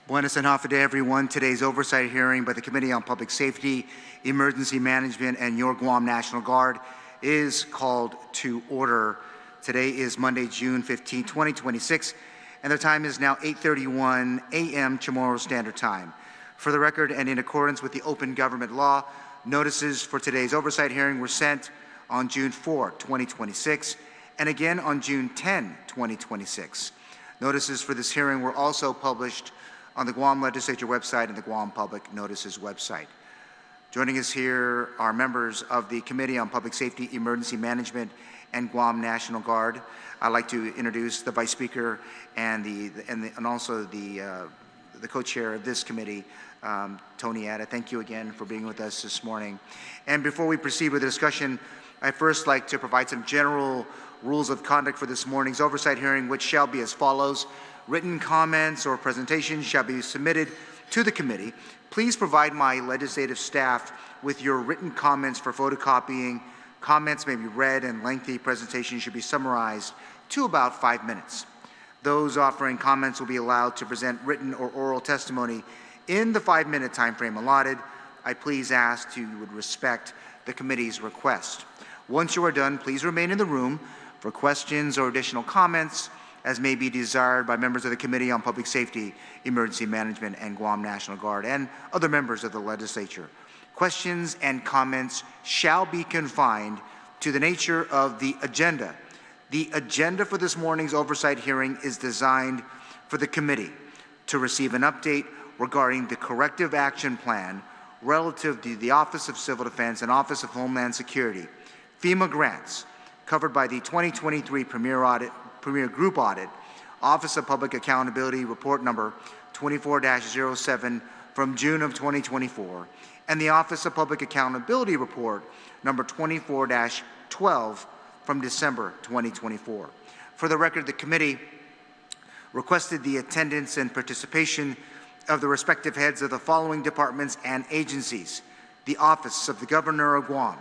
Buenas and half a day, everyone. Today's oversight hearing by the Committee on Public Safety, Emergency Management, and your Guam National Guard is called to order. Today is Monday, June 15, 2026, and the time is now 8:31 a.m. Chamorro Standard Time. For the record, and in accordance with the open government law, notices for today's oversight hearing were sent on June 4, 2026, and again on June 10, 2026. Notices for this hearing were also published on the Guam Legislature website and the Guam Public Notices website. Joining us here are members of the Committee on Public Safety, Emergency Management, and Guam National Guard. I'd like to introduce the Vice Speaker and also the co-chair of this committee, Tony Atta. Thank you again for being with us this morning. And before we proceed with the discussion, I'd first like to provide some general rules of conduct for this morning's oversight hearing, which shall be as follows. Written comments or presentations shall be submitted to the committee. Please provide my legislative staff with your written comments for photocopying. Comments may be read and lengthy presentations should be summarized to about 5 minutes. Those offering comments will be allowed to present written or oral testimony in the 5-minute time frame allotted. I please ask you would respect the committee's request. Once you are done, please remain in the room for questions or additional comments as may be desired by members of the Committee on Public Safety, Emergency Management, and Guam National Guard, and other members of the legislature. Questions and comments shall be confined to the nature of the agenda. The agenda for this morning's oversight hearing is designed for the committee to receive an update regarding the corrective action plan relative to the Office of Civil Defense and Office of Homeland Security, FEMA grants covered by the 2023 Premier Group Audit, Office of Public Accountability Report number 24-07 from June of 2024, and the Office of Public Accountability Report number 24-12 from December 2024. For the record, the committee requested the attendance and participation of the respective heads of the following departments and agencies: the Office of the Governor of Guam,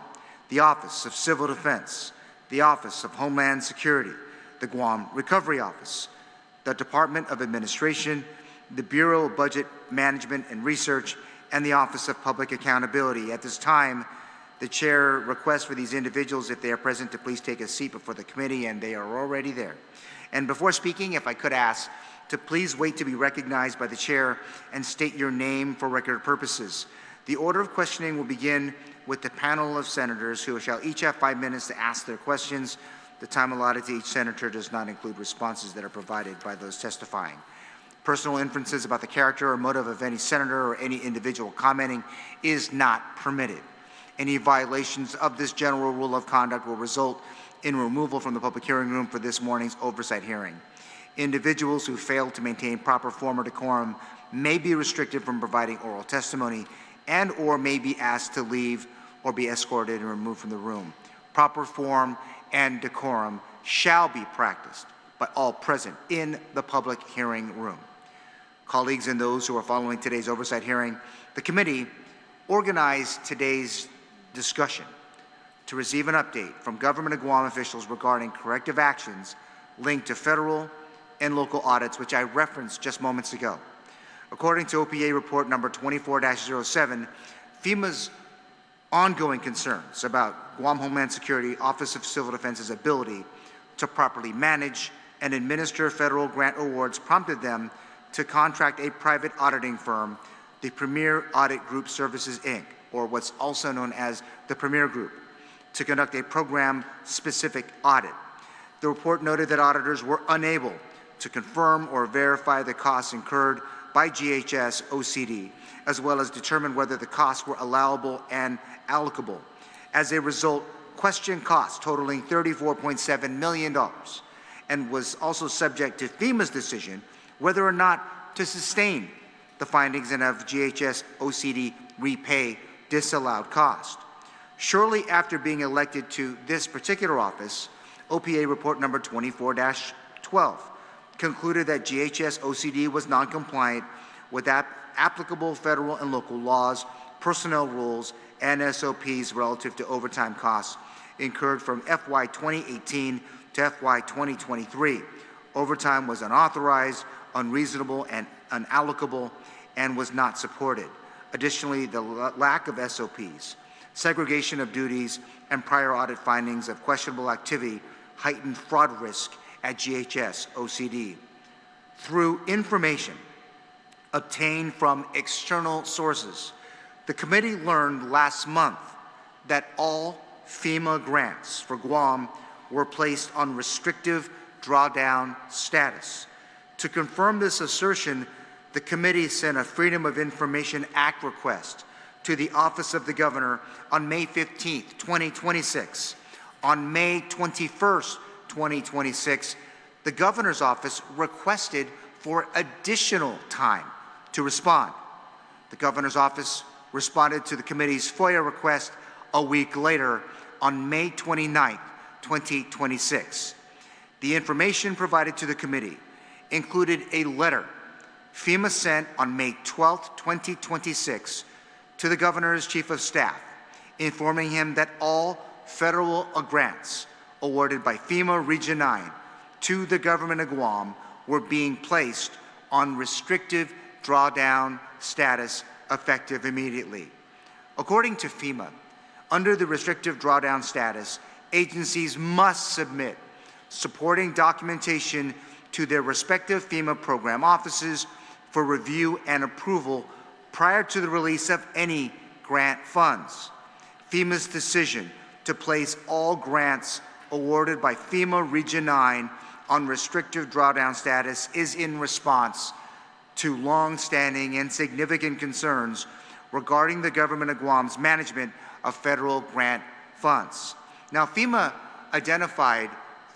the Office of Civil Defense, the Office of Homeland Security, the Guam Recovery Office, the Department of Administration, the Bureau of Budget Management and Research, and the Office of Public Accountability. At this time, the chair requests for these individuals, if they are present, to please take a seat before the committee, and they are already there. And before speaking, if I could ask to please wait to be recognized by the chair and state your name for record purposes. The order of questioning will begin with the panel of senators who shall each have 5 minutes to ask their questions. The time allotted to each senator does not include responses that are provided by those testifying. Personal inferences about the character or motive of any senator or any individual commenting is not permitted. Any violations of this general rule of conduct will result in removal from the public hearing room for this morning's oversight hearing. Individuals who fail to maintain proper form or decorum may be restricted from providing oral testimony and or may be asked to leave or be escorted and removed from the room. Proper form and decorum shall be practiced by all present in the public hearing room. Colleagues and those who are following today's oversight hearing, the committee organized today's discussion to receive an update from Government of Guam officials regarding corrective actions linked to federal and local audits, which I referenced just moments ago. According to OPA report number 24-07, FEMA's ongoing concerns about Guam Homeland Security Office of Civil Defense's ability to properly manage and administer federal grant awards prompted them to contract a private auditing firm, the Premier Audit Group Services, Inc., or what's also known as the Premier Group, to conduct a program-specific audit. The report noted that auditors were unable to confirm or verify the costs incurred by GHS OCD, as well as determine whether the costs were allowable and allocable. As a result, questioned costs totaling $34.7 million and was also subject to FEMA's decision whether or not to sustain the findings and have GHS OCD repay disallowed cost. Shortly after being elected to this particular office, OPA report number 24-12 concluded that GHS OCD was non-compliant with applicable federal and local laws, personnel rules, and SOPs relative to overtime costs incurred from FY 2018 to FY 2023. Overtime was unauthorized, unreasonable, and unallocable and was not supported. Additionally, the lack of SOPs, segregation of duties, and prior audit findings of questionable activity heightened fraud risk at GHS OCD. Through information obtained from external sources, the committee learned last month that all FEMA grants for Guam were placed on restrictive drawdown status. To confirm this assertion, the committee sent a Freedom of Information Act request to the Office of the Governor on May 15, 2026. On May 21, 2026, the Governor's Office requested for additional time to respond. The Governor's Office responded to the committee's FOIA request a week later on May 29, 2026. The information provided to the committee included a letter FEMA sent on May 12, 2026 to the Governor's Chief of Staff, informing him that all federal grants awarded by FEMA Region 9 to the government of Guam were being placed on restrictive drawdown status effective immediately. According to FEMA, under the restrictive drawdown status, agencies must submit supporting documentation to their respective FEMA program offices for review and approval prior to the release of any grant funds. FEMA's decision to place all grants awarded by FEMA Region 9 on restrictive drawdown status is in response to long-standing and significant concerns regarding the government of Guam's management of federal grant funds. Now, FEMA identified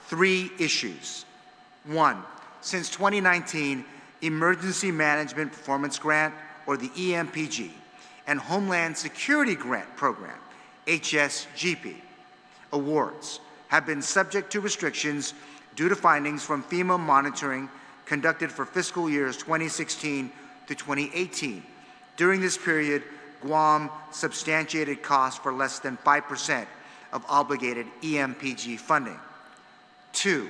3 issues. 1, since 2019, Emergency Management Performance Grant, or the EMPG, and Homeland Security Grant Program, HSGP, awards have been subject to restrictions due to findings from FEMA monitoring conducted for fiscal years 2016 to 2018. During this period, Guam substantiated costs for less than 5% of obligated EMPG funding. 2,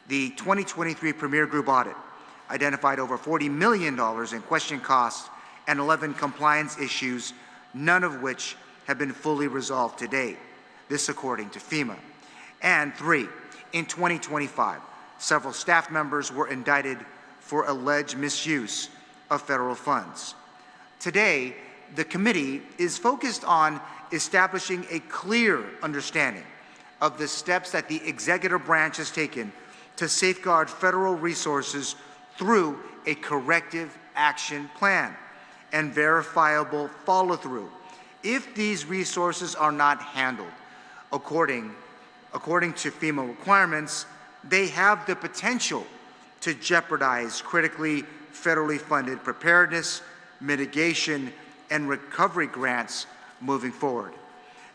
the 2023 Premier Group Audit identified over $40 million in question costs and 11 compliance issues, none of which have been fully resolved to date. This according to FEMA. And 3, in 2025, several staff members were indicted for alleged misuse of federal funds. Today, the committee is focused on establishing a clear understanding of the steps that the executive branch has taken to safeguard federal resources through a corrective action plan and verifiable follow-through. If these resources are not handled according to FEMA requirements, they have the potential to jeopardize critically federally funded preparedness, mitigation, and recovery grants moving forward.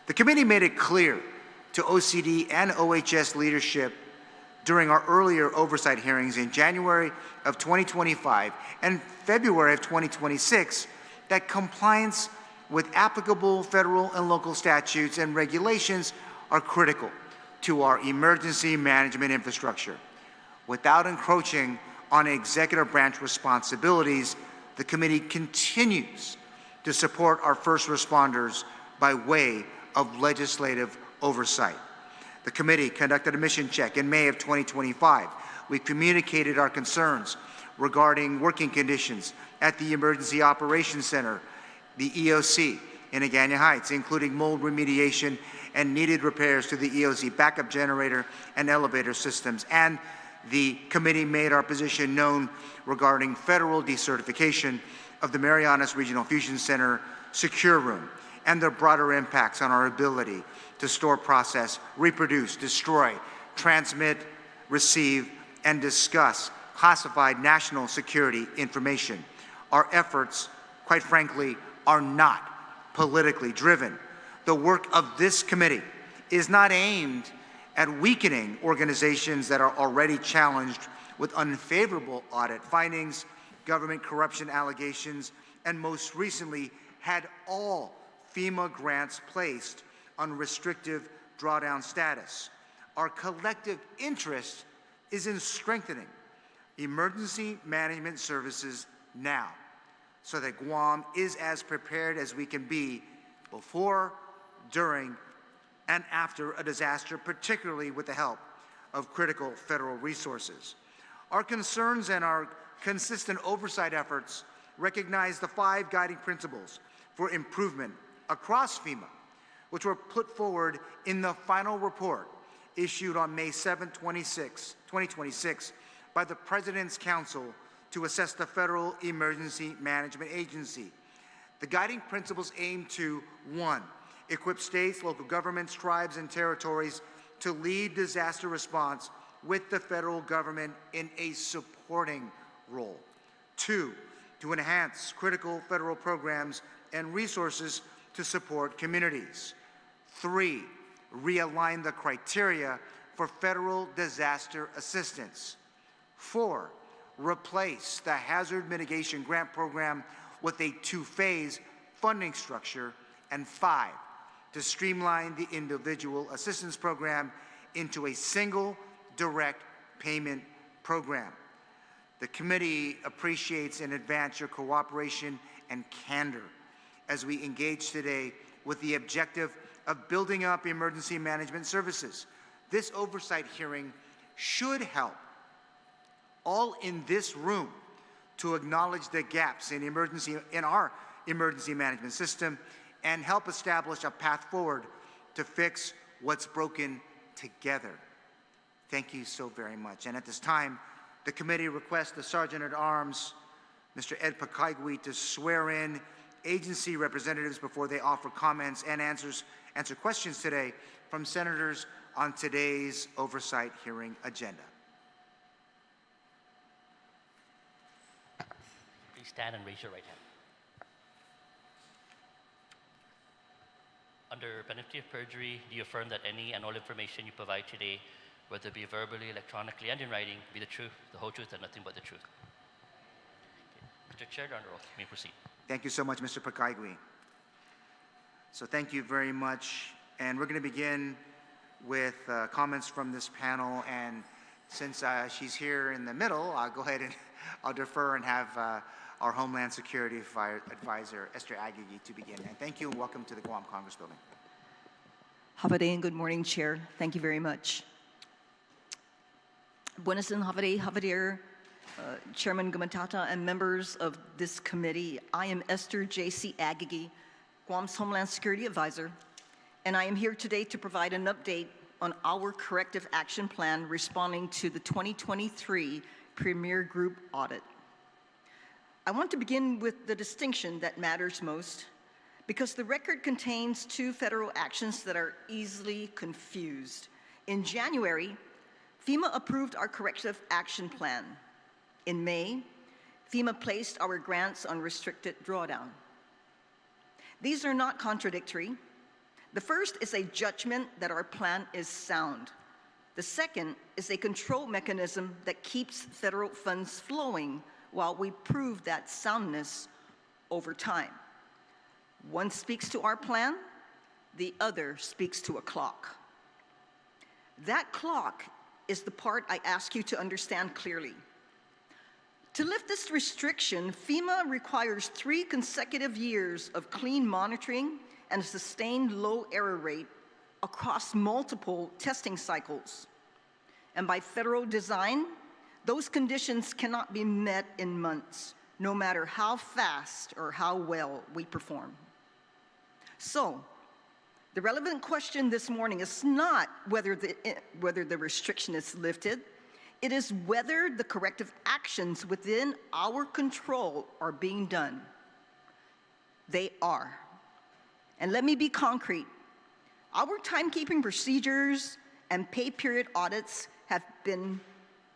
The committee made it clear to OCD and OHS leadership during our earlier oversight hearings in January of 2025 and February of 2026 that compliance with applicable federal and local statutes and regulations are critical to our emergency management infrastructure. Without encroaching on executive branch responsibilities, the committee continues to support our first responders by way of legislative oversight. The committee conducted a mission check in May of 2025. We communicated our concerns regarding working conditions at the Emergency Operations Center, the EOC, in Agana Heights, including mold remediation and needed repairs to the EOC backup generator and elevator systems. And the committee made our position known regarding federal decertification of the Marianas Regional Fusion Center secure room and their broader impacts on our ability to store, process, reproduce, destroy, transmit, receive, and discuss classified national security information. Our efforts, quite frankly, are not politically driven. The work of this committee is not aimed at weakening organizations that are already challenged with unfavorable audit findings, government corruption allegations, and most recently had all FEMA grants placed on restrictive drawdown status. Our collective interest is in strengthening emergency management services now, so that Guam is as prepared as we can be before, during, and after a disaster, particularly with the help of critical federal resources. Our concerns and our consistent oversight efforts recognize the 5 guiding principles for improvement across FEMA, which were put forward in the final report issued on May 7, 2026 by the President's Council to assess the Federal Emergency Management Agency. The guiding principles aim to, 1, equip states, local governments, tribes, and territories to lead disaster response with the federal government in a supporting role. 2, to enhance critical federal programs and resources to support communities. 3, realign the criteria for federal disaster assistance. 4, replace the Hazard Mitigation Grant Program with a 2-phase funding structure. And 5, to streamline the Individual Assistance Program into a single direct payment program. The committee appreciates in advance your cooperation and candor as we engage today with the objective of building up emergency management services. This oversight hearing should help all in this room to acknowledge the gaps in our emergency management system and help establish a path forward to fix what's broken together. Thank you so very much. And at this time, the committee requests the Sergeant at Arms, Mr. Ed Pakaigui, to swear in agency representatives before they offer comments and answer questions today from senators on today's oversight hearing agenda. Please stand and raise your right hand. Under penalty of perjury, do you affirm that any and all information you provide today, whether it be verbally, electronically, and in writing, be the truth, the whole truth, and nothing but the truth? Okay. Mr. Chair, you're under oath. You may proceed. Thank you so much, Mr. Pakaigui. So thank you very much. And we're going to begin with comments from this panel. And since she's here in the middle, I'll go ahead and I'll defer and have our Homeland Security Advisor, Esther Agigi, to begin. And thank you and welcome to the Guam Congress Building. Havade and good morning, Chair. Thank you very much. Buenas and Havade, Chairman Gumataotao and members of this committee. I am Esther J.C. Agigi, Guam's Homeland Security Advisor, and I am here today to provide an update on our corrective action plan responding to the 2023 Premier Group Audit. I want to begin with the distinction that matters most, because the record contains 2 federal actions that are easily confused. In January, FEMA approved our corrective action plan. In May, FEMA placed our grants on restricted drawdown. These are not contradictory. The first is a judgment that our plan is sound. The second is a control mechanism that keeps federal funds flowing while we prove that soundness over time. One speaks to our plan, the other speaks to a clock. That clock is the part I ask you to understand clearly. To lift this restriction, FEMA requires 3 consecutive years of clean monitoring and a sustained low error rate across multiple testing cycles. And by federal design, those conditions cannot be met in months, no matter how fast or how well we perform. So, the relevant question this morning is not whether the restriction is lifted, it is whether the corrective actions within our control are being done. They are. And let me be concrete. Our timekeeping procedures and pay period audits have been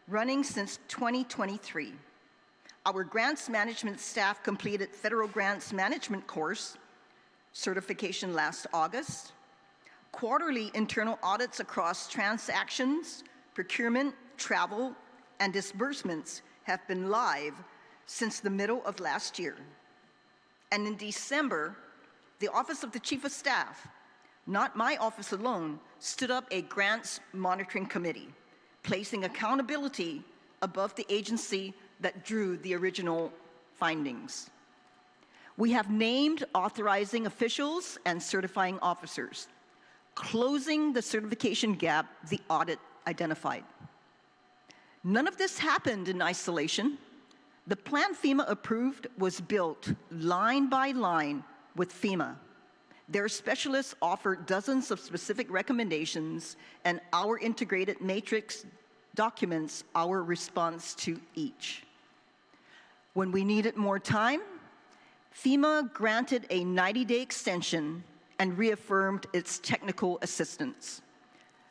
running since 2023. Our grants management staff completed federal grants management course certification last August. Quarterly internal audits across transactions, procurement, travel, and disbursements have been live since the middle of last year. And in December, the Office of the Chief of Staff, not my office alone, stood up a grants monitoring committee, placing accountability above the agency that drew the original findings. We have named authorizing officials and certifying officers, closing the certification gap the audit identified. None of this happened in isolation. The plan FEMA approved was built line by line with FEMA. Their specialists offered dozens of specific recommendations, and our integrated matrix documents our response to each. When we needed more time, FEMA granted a 90-day extension and reaffirmed its technical assistance.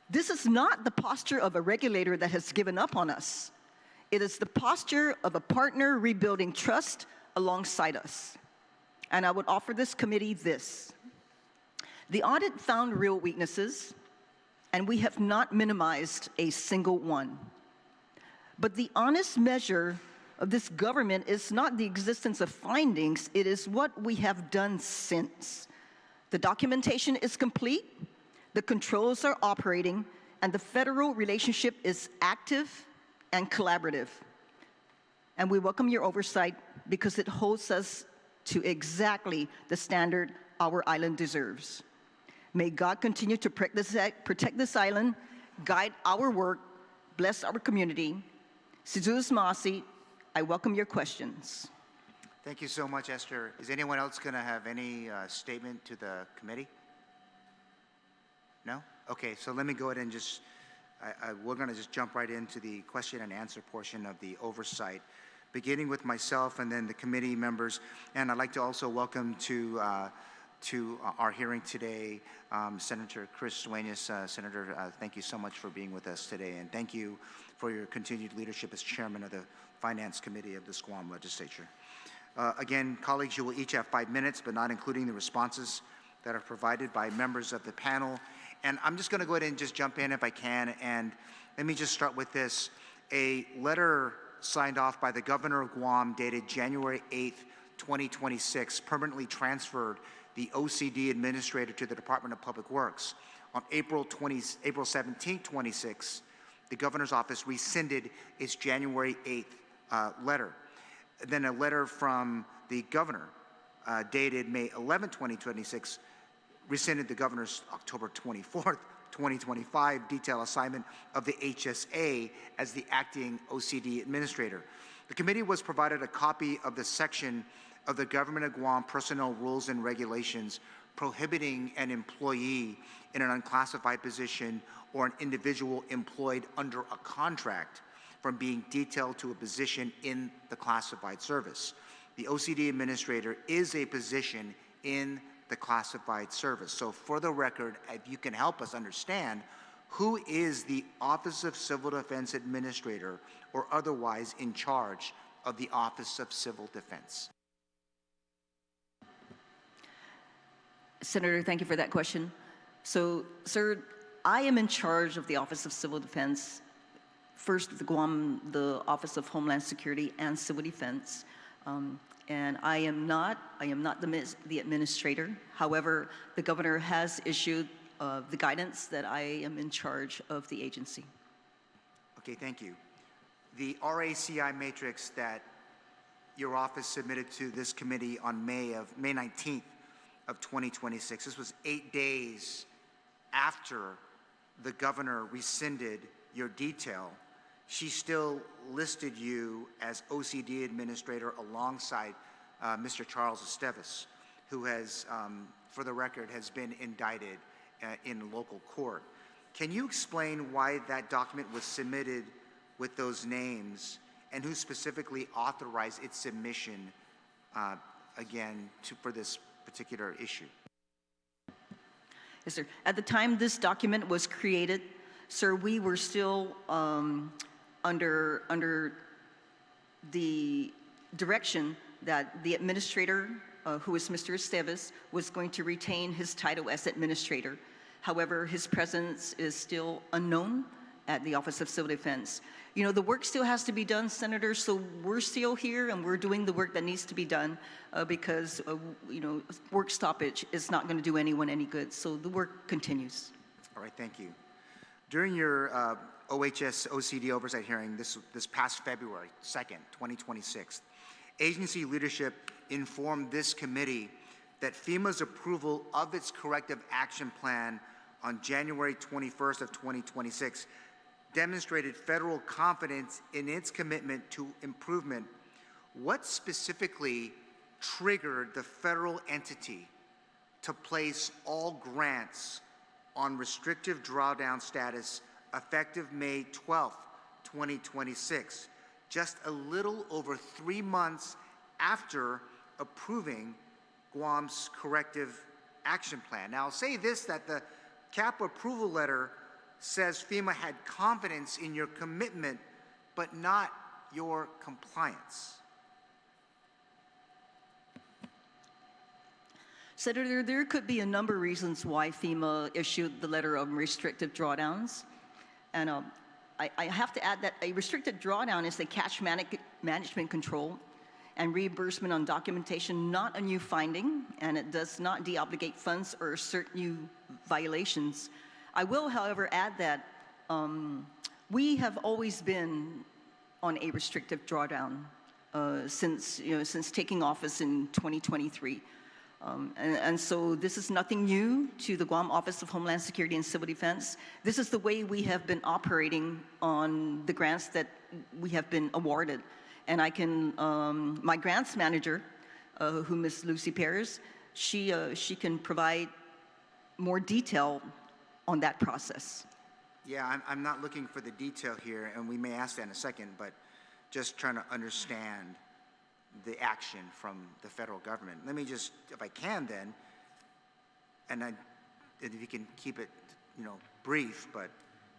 This is not the posture of a regulator that has given up on us. It is the posture of a partner rebuilding trust alongside us. And I would offer this committee this. The audit found real weaknesses, and we have not minimized a single one. But the honest measure of this government is not the existence of findings, it is what we have done since. The documentation is complete, the controls are operating, and the federal relationship is active and collaborative. And we welcome your oversight because it holds us to exactly the standard our island deserves. May God continue to protect this island, guide our work, bless our community. Sizus Masi, I welcome your questions. Thank you so much, Esther. Is anyone else going to have any statement to the committee? No? Okay, so let me go ahead and just, we're going to just jump right into the question and answer portion of the oversight, beginning with myself and then the committee members. And I'd like to also welcome to our hearing today, Senator Chris Duenas. Senator, thank you so much for being with us today, and thank you for your continued leadership as chairman of the Finance Committee of the Guam Legislature. Again, colleagues, you will each have 5 minutes, but not including the responses that are provided by members of the panel. And I'm just going to go ahead and just jump in if I can, and let me just start with this. A letter signed off by the Governor of Guam dated January 8th, 2026, permanently transferred the OCD administrator to the Department of Public Works. On April 17, 26, the governor's office rescinded its January 8th letter. Then a letter from the governor dated May 11, 2026, rescinded the governor's October 24th, 2025 detailed assignment of the HSA as the acting OCD administrator. The committee was provided a copy of the section of the Government of Guam Personnel Rules and Regulations prohibiting an employee in an unclassified position or an individual employed under a contract from being detailed to a position in the classified service. The OCD administrator is a position in the classified service. So for the record, if you can help us understand, who is the Office of Civil Defense Administrator or otherwise in charge of the Office of Civil Defense? Senator, thank you for that question. So, sir, I am in charge of the Office of Civil Defense, first the Guam, the Office of Homeland Security and Civil Defense, and I am not the administrator. However, the governor has issued the guidance that I am in charge of the agency. Okay, thank you. The RACI matrix that your office submitted to this committee on May 19th of 2026. This was 8 days after the governor rescinded your detail. She still listed you as OCD administrator alongside Mr. Charles Esteves, who has, for the record, has been indicted in local court. Can you explain why that document was submitted with those names and who specifically authorized its submission again for this particular issue? Yes, sir. At the time this document was created, sir, we were still under the direction that the administrator, who is Mr. Esteves, was going to retain his title as administrator. However, his presence is still unknown at the Office of Civil Defense. You know, the work still has to be done, Senator, so we're still here and we're doing the work that needs to be done because, you know, work stoppage is not going to do anyone any good, so the work continues. All right, thank you. During your OHS OCD oversight hearing this past February 2nd, 2026, agency leadership informed this committee that FEMA's approval of its corrective action plan on January 21st of 2026 demonstrated federal confidence in its commitment to improvement. What specifically triggered the federal entity to place all grants on restrictive drawdown status effective May 12th, 2026, just a little over 3 months after approving Guam's corrective action plan? Now, I'll say this, that the CAP approval letter says FEMA had confidence in your commitment, but not your compliance. Senator, there could be a number of reasons why FEMA issued the letter of restrictive drawdowns. And I have to add that a restricted drawdown is a cash management control and reimbursement on documentation, not a new finding, and it does not deobligate funds or assert new violations. I will, however, add that we have always been on a restrictive drawdown since taking office in 2023. And so this is nothing new to the Guam Office of Homeland Security and Civil Defense. This is the way we have been operating on the grants that we have been awarded. And I can, my grants manager, who Ms. Lucy Perez, she can provide more detail on that process. Yeah, I'm not looking for the detail here, and we may ask that in a second, but just trying to understand the action from the federal government. Let me just, if I can then, and if you can keep it, brief, but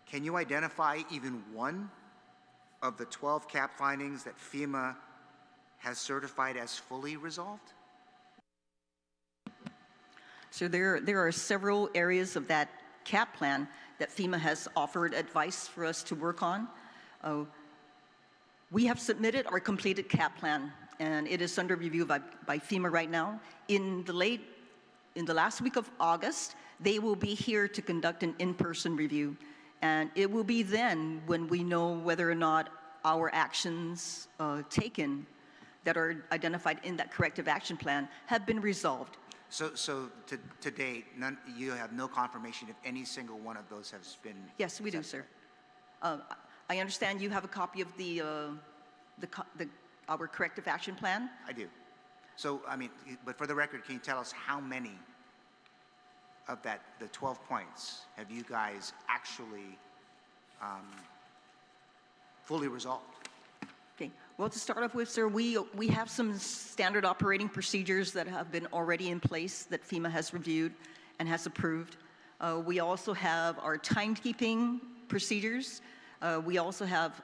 can you identify even one of the 12 CAP findings that FEMA has certified as fully resolved? So there are several areas of that CAP plan that FEMA has offered advice for us to work on. We have submitted our completed CAP plan, and it is under review by FEMA right now. In the last week of August, they will be here to conduct an in-person review. And it will be then when we know whether or not our actions taken that are identified in that corrective action plan have been resolved. So to date, you have no confirmation if any single one of those has been? Yes, we do, sir. I understand you have a copy of our corrective action plan? I do. So, but for the record, can you tell us how many of the 12 points have you guys actually fully resolved? Okay. Well, to start off with, sir, we have some standard operating procedures that have been already in place that FEMA has reviewed and has approved. We also have our timekeeping procedures. We also have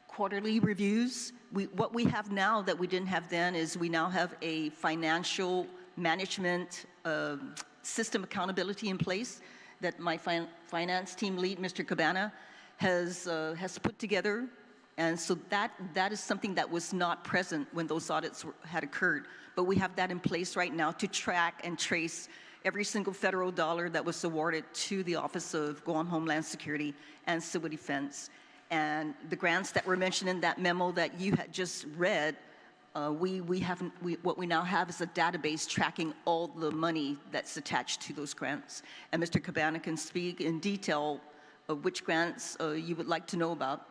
quarterly reviews. What we have now that we didn't have then is we now have a financial management system accountability in place that my finance team lead, Mr. Cabana, has put together. And so that is something that was not present when those audits had occurred. But we have that in place right now to track and trace every single federal dollar that was awarded to the Office of Guam Homeland Security and Civil Defense. And the grants that were mentioned in that memo that you had just read, what we now have is a database tracking all the money that's attached to those grants. And Mr. Cabana can speak in detail of which grants you would like to know about.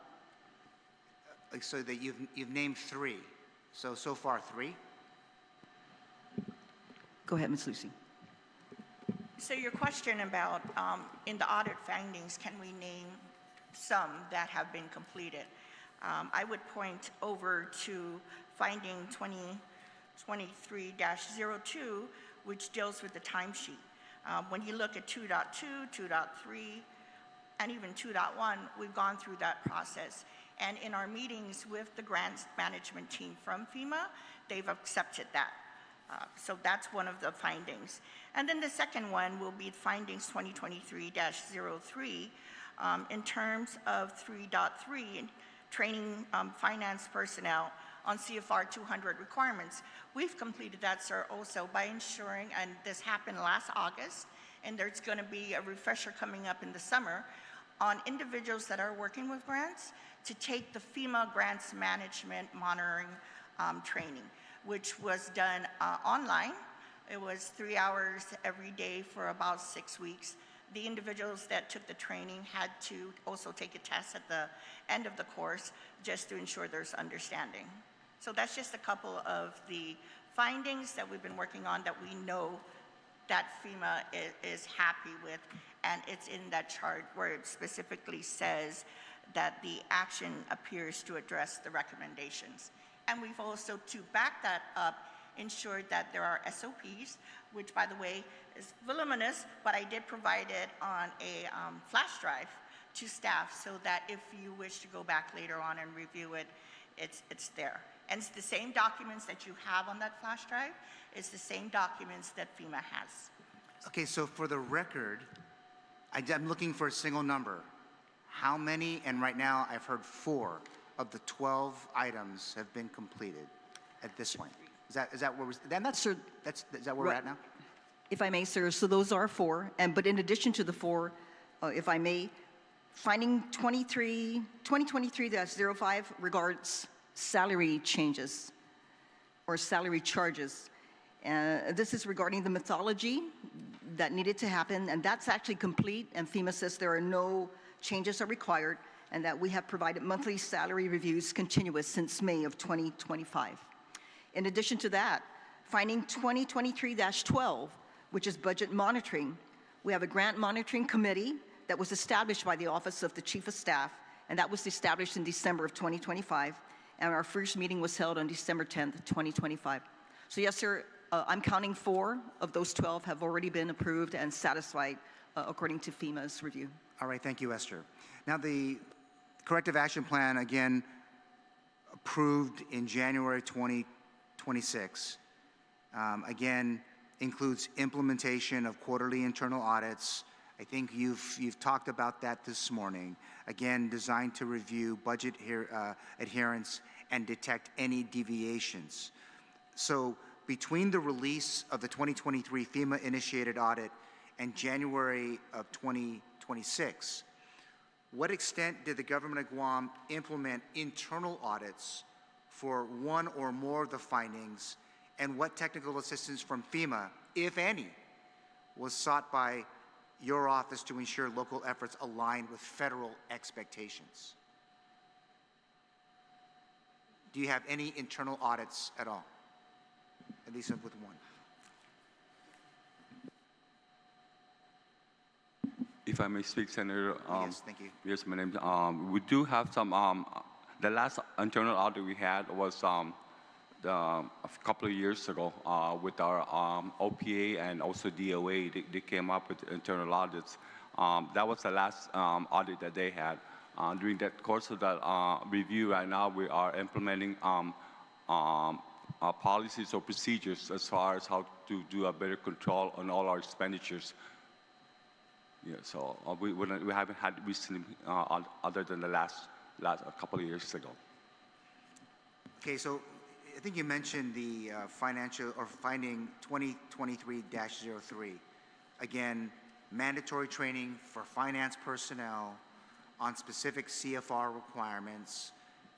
So that you've named 3. So far 3? Go ahead, Ms. Lucy. So your question about in the audit findings, can we name some that have been completed? I would point over to finding 2023-02, which deals with the timesheet. When you look at 2.2, 2.3, and even 2.1, we've gone through that process. And in our meetings with the grants management team from FEMA, they've accepted that. So that's one of the findings. And then the second one will be findings 2023-03 in terms of 3.3, training finance personnel on CFR 200 requirements. We've completed that, sir, also by ensuring, and this happened last August, and there's going to be a refresher coming up in the summer on individuals that are working with grants to take the FEMA grants management monitoring training, which was done online. It was 3 hours every day for about 6 weeks. The individuals that took the training had to also take a test at the end of the course just to ensure there's understanding. So that's just a couple of the findings that we've been working on that we know that FEMA is happy with, and it's in that chart where it specifically says that the action appears to address the recommendations. And we've also, to back that up, ensured that there are SOPs, which, by the way, is voluminous, but I did provide it on a flash drive to staff so that if you wish to go back later on and review it, it's there. And it's the same documents that you have on that flash drive. It's the same documents that FEMA has. Okay, so for the record, I'm looking for a single number. How many, and right now I've heard 4 of the 12 items have been completed at this point? Is that where is that where we're at now? If I may, sir, so those are 4, but in addition to the 4, if I may, finding 2023-05 regards salary changes or salary charges. This is regarding the methodology that needed to happen, and that's actually complete, and FEMA says there are no changes are required, and that we have provided monthly salary reviews continuous since May of 2025. In addition to that, finding 2023-12, which is budget monitoring, we have a grant monitoring committee that was established by the Office of the Chief of Staff, and that was established in December of 2025, and our first meeting was held on December 10th, 2025. So yes, sir, I'm counting 4 of those 12 have already been approved and satisfied according to FEMA's review. All right, thank you, Esther. Now the corrective action plan, again, approved in January 2026, again, includes implementation of quarterly internal audits. I think you've talked about that this morning. Again, designed to review budget adherence and detect any deviations. So between the release of the 2023 FEMA-initiated audit and January of 2026, what extent did the government of Guam implement internal audits for one or more of the findings, and what technical assistance from FEMA, if any, was sought by your office to ensure local efforts aligned with federal expectations? Do you have any internal audits at all? At least with one. If I may speak, Senator. Yes, thank you. Yes, my name. We do have some. The last internal audit we had was a couple of years ago with our OPA and also DOA. They came up with internal audits. That was the last audit that they had. During that course of that review, right now we are implementing policies or procedures as far as how to do a better control on all our expenditures. Yeah, so we haven't had recently other than the last a couple of years ago. Okay, so I think you mentioned the financial or finding 2023-03. Again, mandatory training for finance personnel on specific CFR requirements,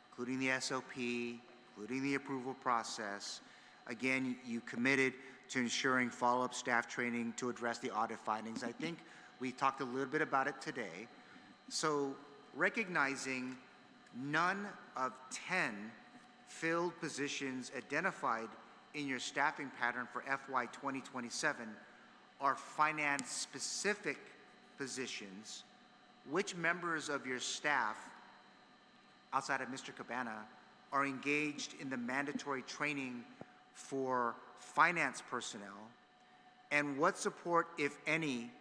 including the SOP, including the approval process. Again, you committed to ensuring follow-up staff training to address the audit findings. I think we talked a little bit about it today. So recognizing none of 10 filled positions identified in your staffing pattern for FY 2027 are finance-specific positions, which members of your staff, outside of Mr. Cabana, are engaged in the mandatory training for finance personnel, and what support, if any,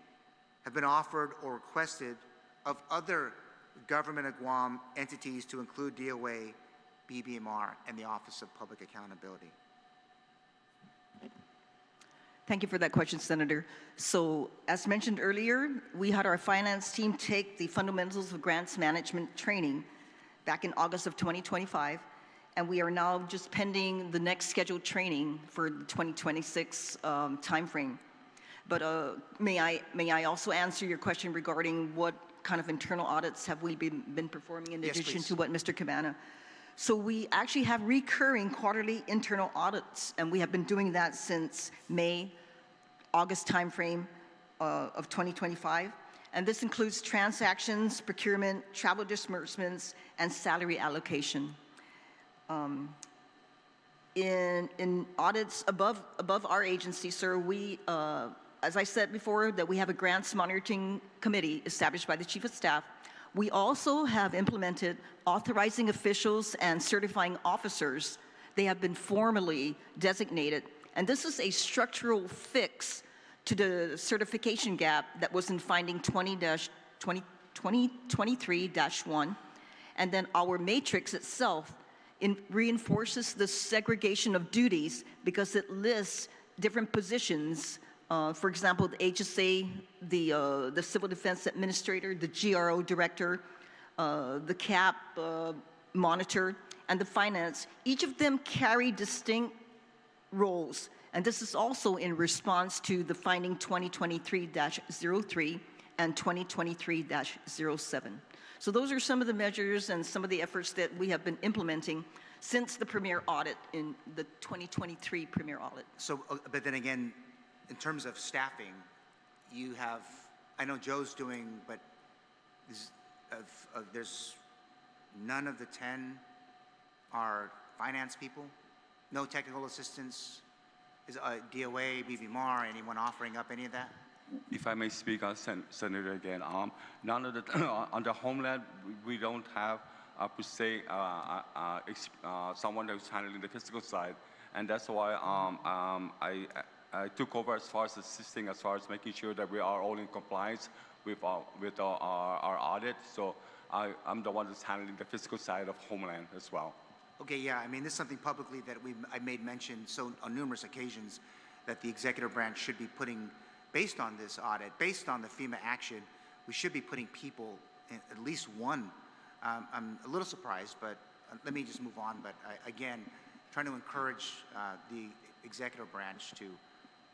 have been offered or requested of other government of Guam entities to include DOA, BBMR, and the Office of Public Accountability? Thank you for that question, Senator. So, as mentioned earlier, we had our finance team take the Fundamentals of Grants Management training back in August of 2025, and we are now just pending the next scheduled training for the 2026 timeframe. But may I also answer your question regarding what kind of internal audits have we been performing in Yes, addition please. to what Mr. Cabana? So we actually have recurring quarterly internal audits, and we have been doing that since August timeframe of 2025. And this includes transactions, procurement, travel disbursements, and salary allocation. In audits above our agency, sir, we, as I said before, that we have a grants monitoring committee established by the Chief of Staff. We also have implemented authorizing officials and certifying officers. They have been formally designated, and this is a structural fix to the certification gap that was in finding 2023-1. And then our matrix itself reinforces the segregation of duties because it lists different positions. For example, the HSA, the Civil Defense Administrator, the GRO Director, the CAP Monitor, and the Finance. Each of them carry distinct roles. And this is also in response to the finding 2023-03 and 2023-07. So those are some of the measures and some of the efforts that we have been implementing since the premier audit in the 2023 premier audit. So, but then again, in terms of staffing, you have, I know Joe's doing, but there's none of the 10 are finance people? No technical assistants? Is DOA, BVMAR, anyone offering up any of that? If I may speak, Senator, again, none of the under Homeland, we don't have per se someone who's handling the fiscal side, and that's why I took over as far as assisting, as far as making sure that we are all in compliance with our audit. So I'm the one that's handling the fiscal side of Homeland as well. Okay, yeah, I mean, this is something publicly that I made mention so on numerous occasions that the executive branch should be putting, based on this audit, based on the FEMA action, we should be putting people, at least one. I'm a little surprised, but let me just move on. But again, trying to encourage the executive branch to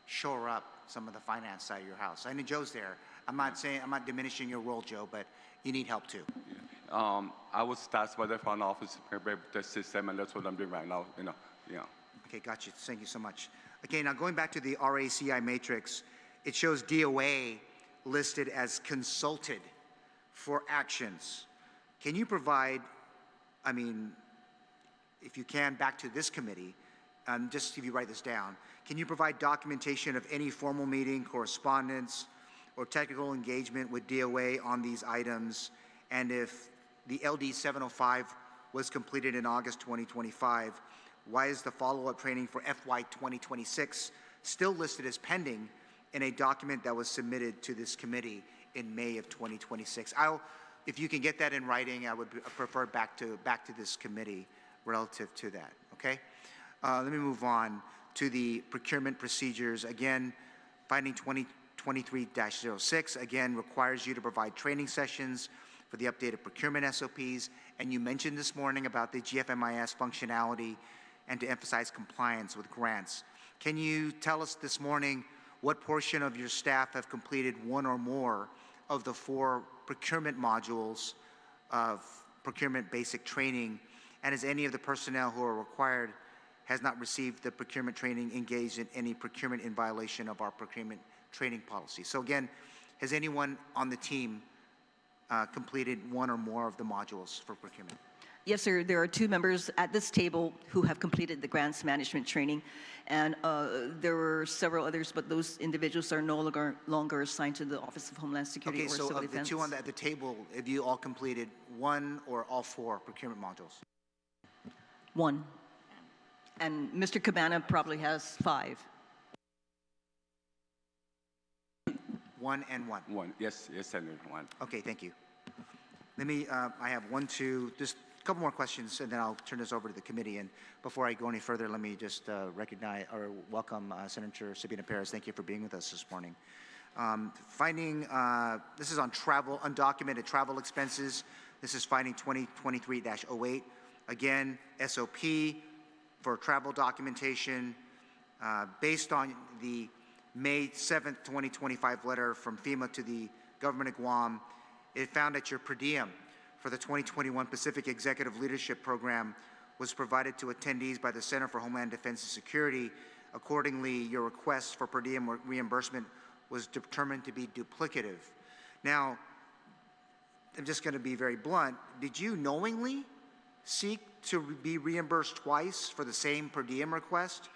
shore up some of the finance side of your house. I know Joe's there. I'm not diminishing your role, Joe, but you need help too. I was tasked by the front office to prepare the system, and that's what I'm doing right now. Okay, got you. Thank you so much. Okay, now going back to the RACI matrix, it shows DOA listed as consulted for actions. Can you provide, I mean, if you can, back to this committee, just if you write this down, can you provide documentation of any formal meeting, correspondence, or technical engagement with DOA on these items? And if the LD 705 was completed in August 2025, why is the follow-up training for FY 2026 still listed as pending in a document that was submitted to this committee in May of 2026? If you can get that in writing, I would prefer back to this committee relative to that, okay? Let me move on to the procurement procedures. Again, finding 2023-06, again, requires you to provide training sessions for the updated procurement SOPs, and you mentioned this morning about the GFMIS functionality and to emphasize compliance with grants. Can you tell us this morning what portion of your staff have completed one or more of the 4 procurement modules of procurement basic training, and has any of the personnel who are required has not received the procurement training engaged in any procurement in violation of our procurement training policy? So again, has anyone on the team completed one or more of the modules for procurement? Yes, sir. There are 2 members at this table who have completed the grants management training, and there were several others, but those individuals are no longer assigned to the Office of Homeland Security or Civil Defense. Okay, so of the 2 at the table, have you all completed one or all 4 procurement modules? 1. And Mr. Cabana probably has 5. 1 and 1. One, yes, Senator, one. Okay, thank you. Let me, I have 1, 2, just a couple more questions, and then I'll turn this over to the committee. And before I go any further, let me just recognize or welcome Senator Sabina Perez. Thank you for being with us this morning. This is on travel, undocumented travel expenses. This is finding 2023-08. Again, SOP for travel documentation based on the May 7th, 2025 letter from FEMA to the government of Guam. it found that your per diem for the 2021 Pacific Executive Leadership Program was provided to attendees by the Center for Homeland Defense and Security. Accordingly, your request for per diem reimbursement was determined to be duplicative. Now, I'm just going to be very blunt. Did you knowingly seek to be reimbursed twice for the same per diem request?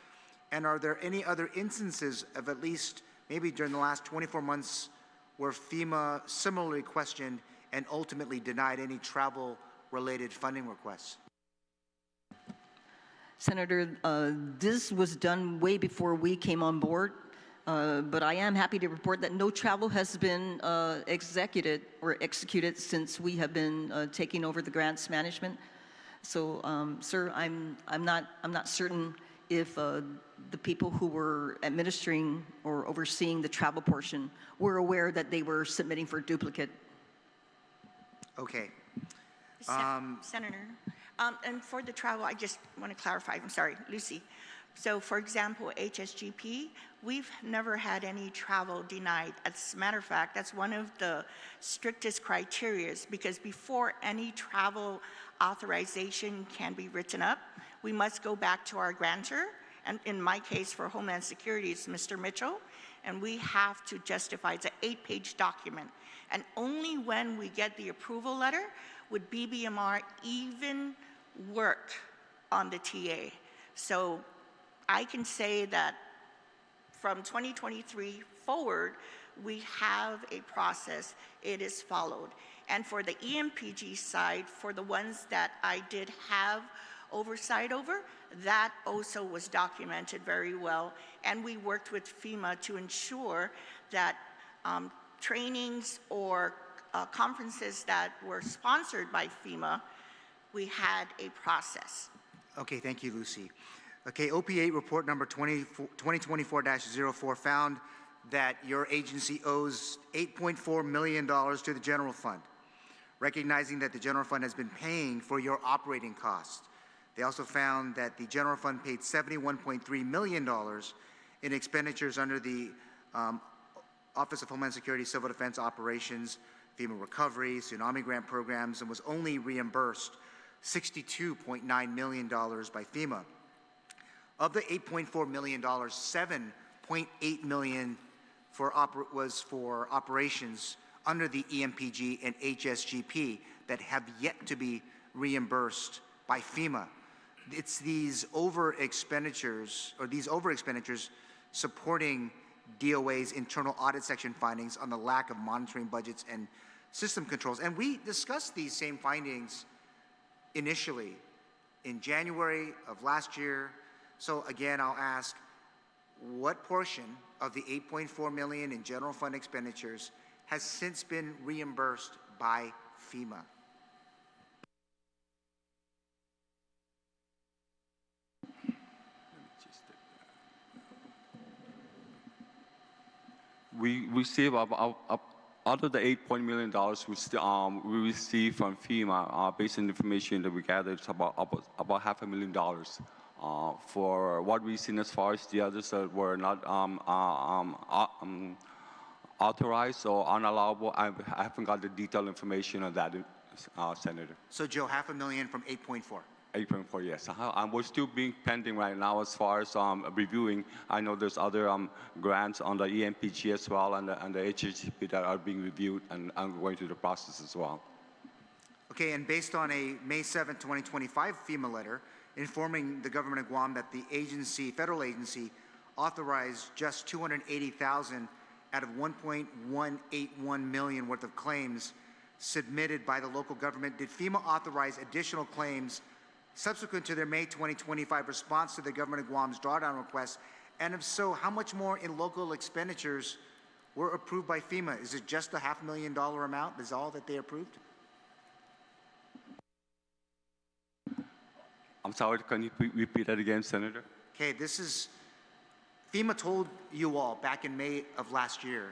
And are there any other instances of at least maybe during the last 24 months where FEMA similarly questioned and ultimately denied any travel-related funding requests? Senator, this was done way before we came on board, but I am happy to report that no travel has been executed since we have been taking over the grants management. So, sir, I'm not certain if the people who were administering or overseeing the travel portion were aware that they were submitting for duplicate. Okay. Senator, and for the travel, I just want to clarify. I'm sorry, Lucy. So, for example, HSGP, we've never had any travel denied. As a matter of fact, that's one of the strictest criteria, because before any travel authorization can be written up, we must go back to our grantor, and in my case for Homeland Security, it's Mr. Mitchell, and we have to justify. It's an 8-page document, and only when we get the approval letter would BBMR even work on the TA. So I can say that from 2023 forward, we have a process. It is followed. And for the EMPG side, for the ones that I did have oversight over, that also was documented very well. And we worked with FEMA to ensure that trainings or conferences that were sponsored by FEMA, we had a process. Okay, thank you, Lucy. Okay, OP8 report number 2024-04 found that your agency owes $8.4 million to the general fund, recognizing that the general fund has been paying for your operating costs. They also found that the general fund paid $71.3 million in expenditures under the Office of Homeland Security Civil Defense Operations, FEMA recovery, tsunami grant programs, and was only reimbursed $62.9 million by FEMA. Of the $8.4 million, $7.8 million was for operations under the EMPG and HSGP that have yet to be reimbursed by FEMA. It's these over expenditures supporting DOA's internal audit section findings on the lack of monitoring budgets and system controls. And we discussed these same findings initially in January of last year. So again, I'll ask, what portion of the $8.4 million in general fund expenditures has since been reimbursed by FEMA? We receive out of the $8 million we received from FEMA, based on the information that we gathered, it's about $500,000. For what we've seen as far as the others that were not authorized or unallowable, I haven't got the detailed information on that, Senator. So Joe, $500,000 from 8.4. 8.4, yes. We're still being pending right now as far as reviewing. I know there's other grants on the EMPG as well and the HHP that are being reviewed and going through the process as well. Okay, and based on a May 7, 2025 FEMA letter informing the government of Guam that the agency, federal agency, authorized just $280,000 out of $1.181 million worth of claims submitted by the local government, did FEMA authorize additional claims subsequent to their May 2025 response to the government of Guam's drawdown request? And if so, how much more in local expenditures were approved by FEMA? Is it just the $500,000 amount? Is all that they approved? I'm sorry, can you repeat that again, Senator? Okay, this is, FEMA told you all back in May of last year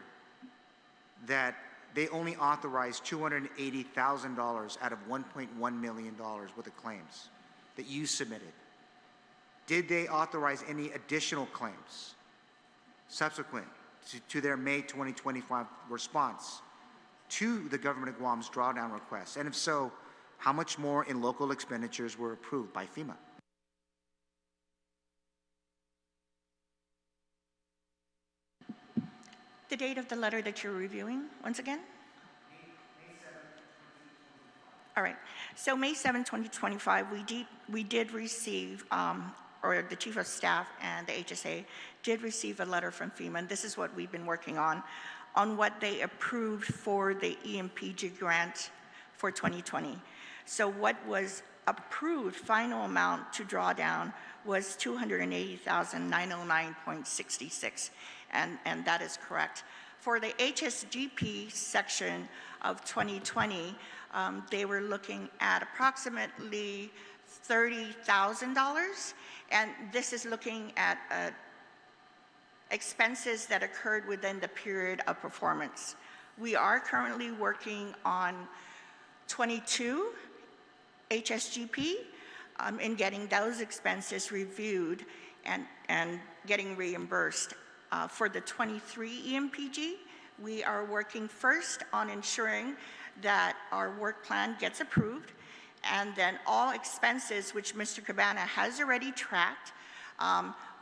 that they only authorized $280,000 out of $1.1 million worth of claims that you submitted. Did they authorize any additional claims subsequent to their May 2025 response to the government of Guam's drawdown request? And if so, how much more in local expenditures were approved by FEMA? The date of the letter that you're reviewing, once again? All right. So May 7, 2025, we did receive, or the Chief of Staff and the HSA did receive a letter from FEMA, and this is what we've been working on what they approved for the EMPG grant for 2020. So what was approved, final amount to draw down, was $280,909.66, and that is correct. For the HSGP section of 2020, they were looking at approximately $30,000, and this is looking at expenses that occurred within the period of performance. We are currently working on 22 HSGP in getting those expenses reviewed and getting reimbursed. For the 23 EMPG, we are working first on ensuring that our work plan gets approved, and then all expenses, which Mr. Cabana has already tracked,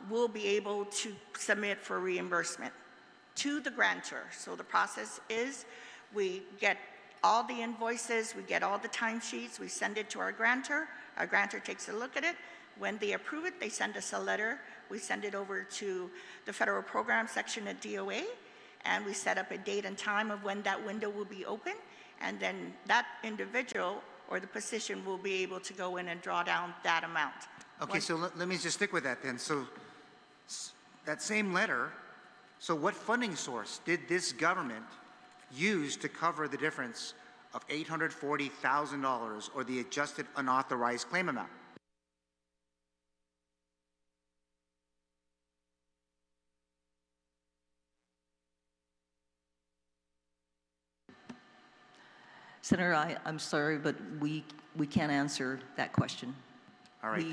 will be able to submit for reimbursement to the grantor. So the process is we get all the invoices, we get all the timesheets, we send it to our grantor takes a look at it. When they approve it, they send us a letter. We send it over to the federal program section at DOA, and we set up a date and time of when that window will be open, and then that individual or the position will be able to go in and draw down that amount. Okay, so let me just stick with that then. So that same letter, so what funding source did this government use to cover the difference of $840,000 or the adjusted unauthorized claim amount? Senator, I'm sorry, but we can't answer that question. All right,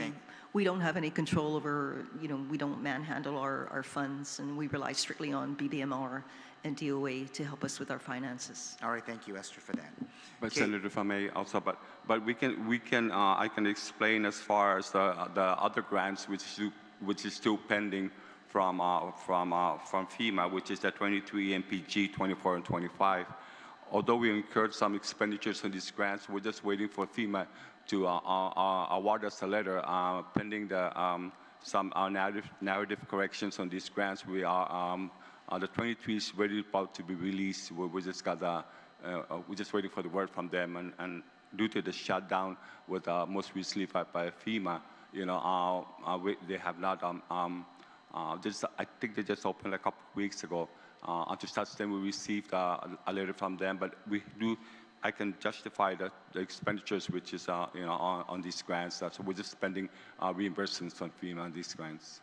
We don't have any control over, we don't manhandle our funds, and we rely strictly on BBMR and DOA to help us with our finances. All right, thank you, Esther, for that. But Okay. Senator, if I may also, but we can I can explain as far as the other grants which is still pending from FEMA, which is the 23 MPG 24 and 25. Although we incurred some expenditures on these grants, we're just waiting for FEMA to award us a letter pending some narrative corrections on these grants. We are the 23 is ready about to be released. We just got we're just waiting for the word from them, and due to the shutdown with most recently by FEMA, they have not I think they just opened a couple of weeks ago. To such extent, we received a letter from them, but I can justify the expenditures which is on these grants. So we're just spending reimbursements from FEMA on these grants.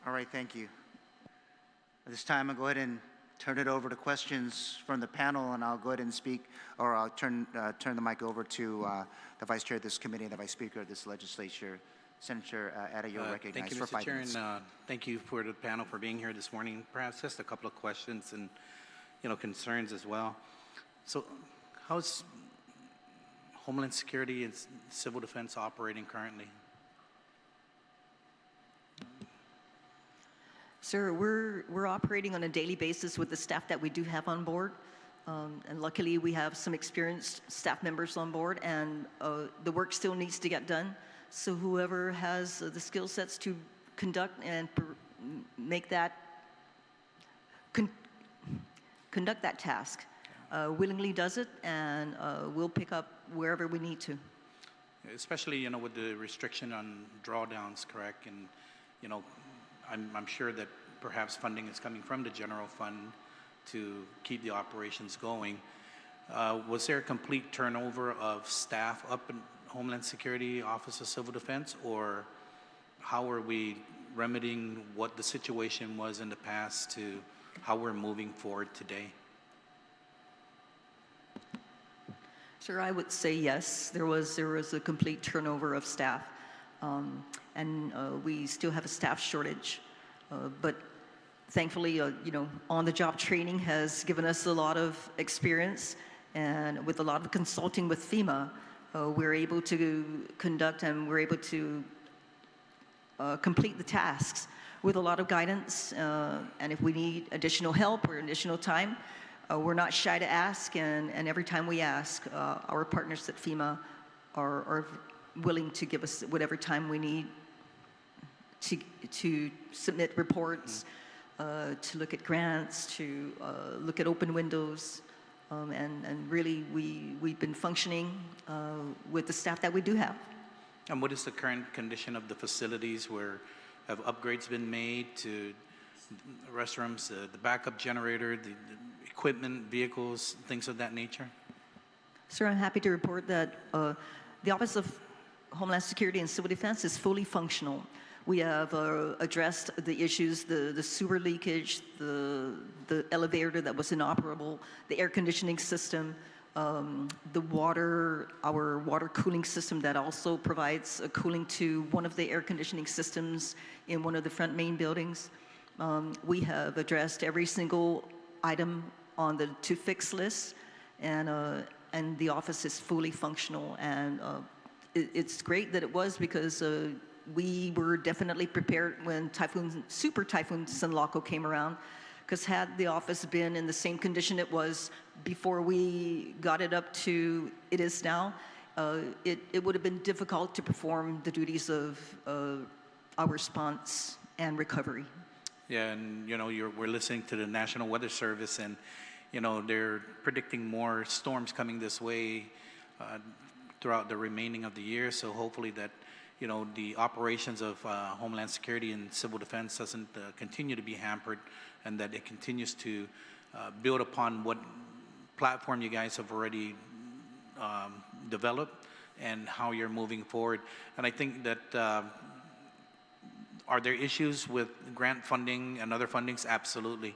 All right, thank you. At this time, I'll go ahead and turn it over to questions from the panel, and I'll go ahead and speak, or I'll turn the mic over to the Vice Chair of this committee and the Vice Speaker of this legislature. Senator Ada, you're recognized thank you, for Mr. 5 Chair, minutes. and thank you for the panel for being here this morning. Perhaps just a couple of questions and concerns as well. So, how's Homeland Security and Civil Defense operating currently? Sir, we're operating on a daily basis with the staff that we do have on board. And luckily, we have some experienced staff members on board, and the work still needs to get done. So whoever has the skill sets to conduct and make that, conduct that task willingly does it, and we'll pick up wherever we need to. Especially, with the restriction on drawdowns, correct? And, I'm sure that perhaps funding is coming from the general fund to keep the operations going. Was there a complete turnover of staff up in Homeland Security, Office of Civil Defense, or how are we remedying what the situation was in the past to how we're moving forward today? Sir, I would say yes. There was a complete turnover of staff, and we still have a staff shortage. But thankfully, on-the-job training has given us a lot of experience, and with a lot of consulting with FEMA, we're able to conduct and we're able to complete the tasks with a lot of guidance. And if we need additional help or additional time, we're not shy to ask, and every time we ask, our partners at FEMA are willing to give us whatever time we need to submit reports, to look at grants, to look at open windows, and really we've been functioning with the staff that we do have. And what is the current condition of the facilities? Where have upgrades been made to restrooms, the backup generator, the equipment, vehicles, things of that nature? Sir, I'm happy to report that the Office of Homeland Security and Civil Defense is fully functional. We have addressed the issues, the sewer leakage, the elevator that was inoperable, the air conditioning system, the water, our water cooling system that also provides cooling to one of the air conditioning systems in one of the front main buildings. We have addressed every single item on the to-fix list, and the office is fully functional. And it's great that it was, because we were definitely prepared when Super Typhoon Sinlaco came around, because had the office been in the same condition it was before we got it up to it is now, it would have been difficult to perform the duties of our response and recovery. Yeah, and we're listening to the National Weather Service, and they're predicting more storms coming this way throughout the remaining of the year. So hopefully that the operations of Homeland Security and Civil Defense doesn't continue to be hampered, and that it continues to build upon what platform you guys have already developed and how you're moving forward. And I think that are there issues with grant funding and other fundings? Absolutely.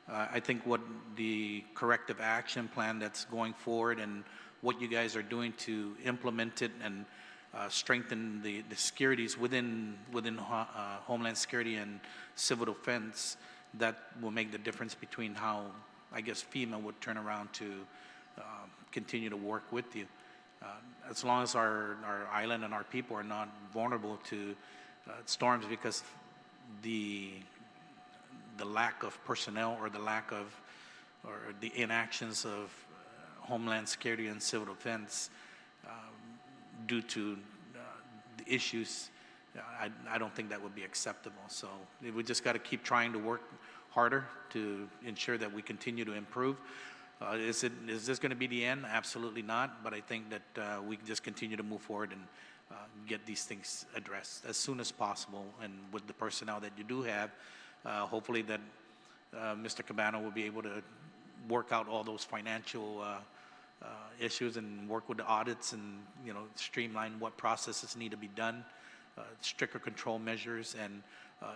I think what the corrective action plan that's going forward and what you guys are doing to implement it and strengthen the securities within Homeland Security and Civil Defense, that will make the difference between how, I guess, FEMA would turn around to continue to work with you. As long as our island and our people are not vulnerable to storms, because the lack of personnel or the lack of or the inactions of Homeland Security and Civil Defense due to the issues, I don't think that would be acceptable. So we just got to keep trying to work harder to ensure that we continue to improve. Is this going to be the end? Absolutely not. But I think that we can just continue to move forward and get these things addressed as soon as possible. And with the personnel that you do have, hopefully that Mr. Cabano will be able to work out all those financial issues and work with the audits and streamline what processes need to be done, stricter control measures and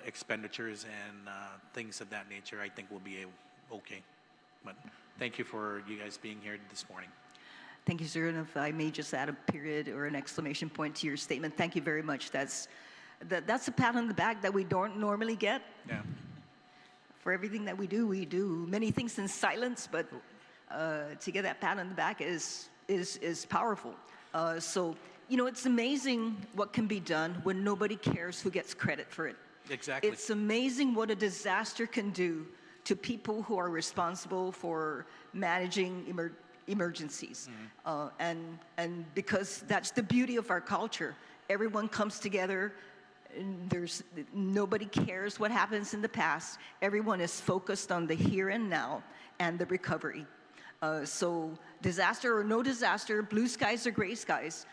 expenditures and things of that nature. I think we'll be okay. But thank you for you guys being here this morning. Thank you, sir. And if I may just add a period or an exclamation point to your statement, thank you very much. That's a pat on the back that we don't normally get. Yeah. For everything that we do many things in silence, but to get that pat on the back is powerful. So it's amazing what can be done when nobody cares who gets credit for it. Exactly. It's amazing what a disaster can do to people who are responsible for managing emergencies. Mm-hmm. And because that's the beauty of our culture. Everyone comes together. Nobody cares what happens in the past. Everyone is focused on the here and now and the recovery. So disaster or no disaster, blue skies or gray skies,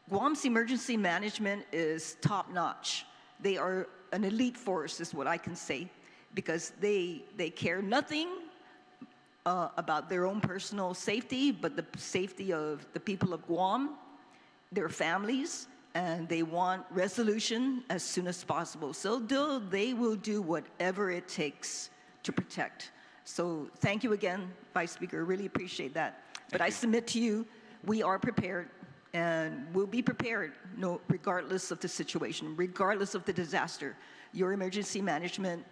Guam's emergency management is top notch. They are an elite force is what I can say, because they care nothing about their own personal safety, but the safety of the people of Guam, their families, and they want resolution as soon as possible. So they will do whatever it takes to protect. So thank you again, Vice Speaker. Really appreciate that. But I submit to you, we are prepared, and we'll be prepared regardless of the situation, regardless of the disaster. Your emergency management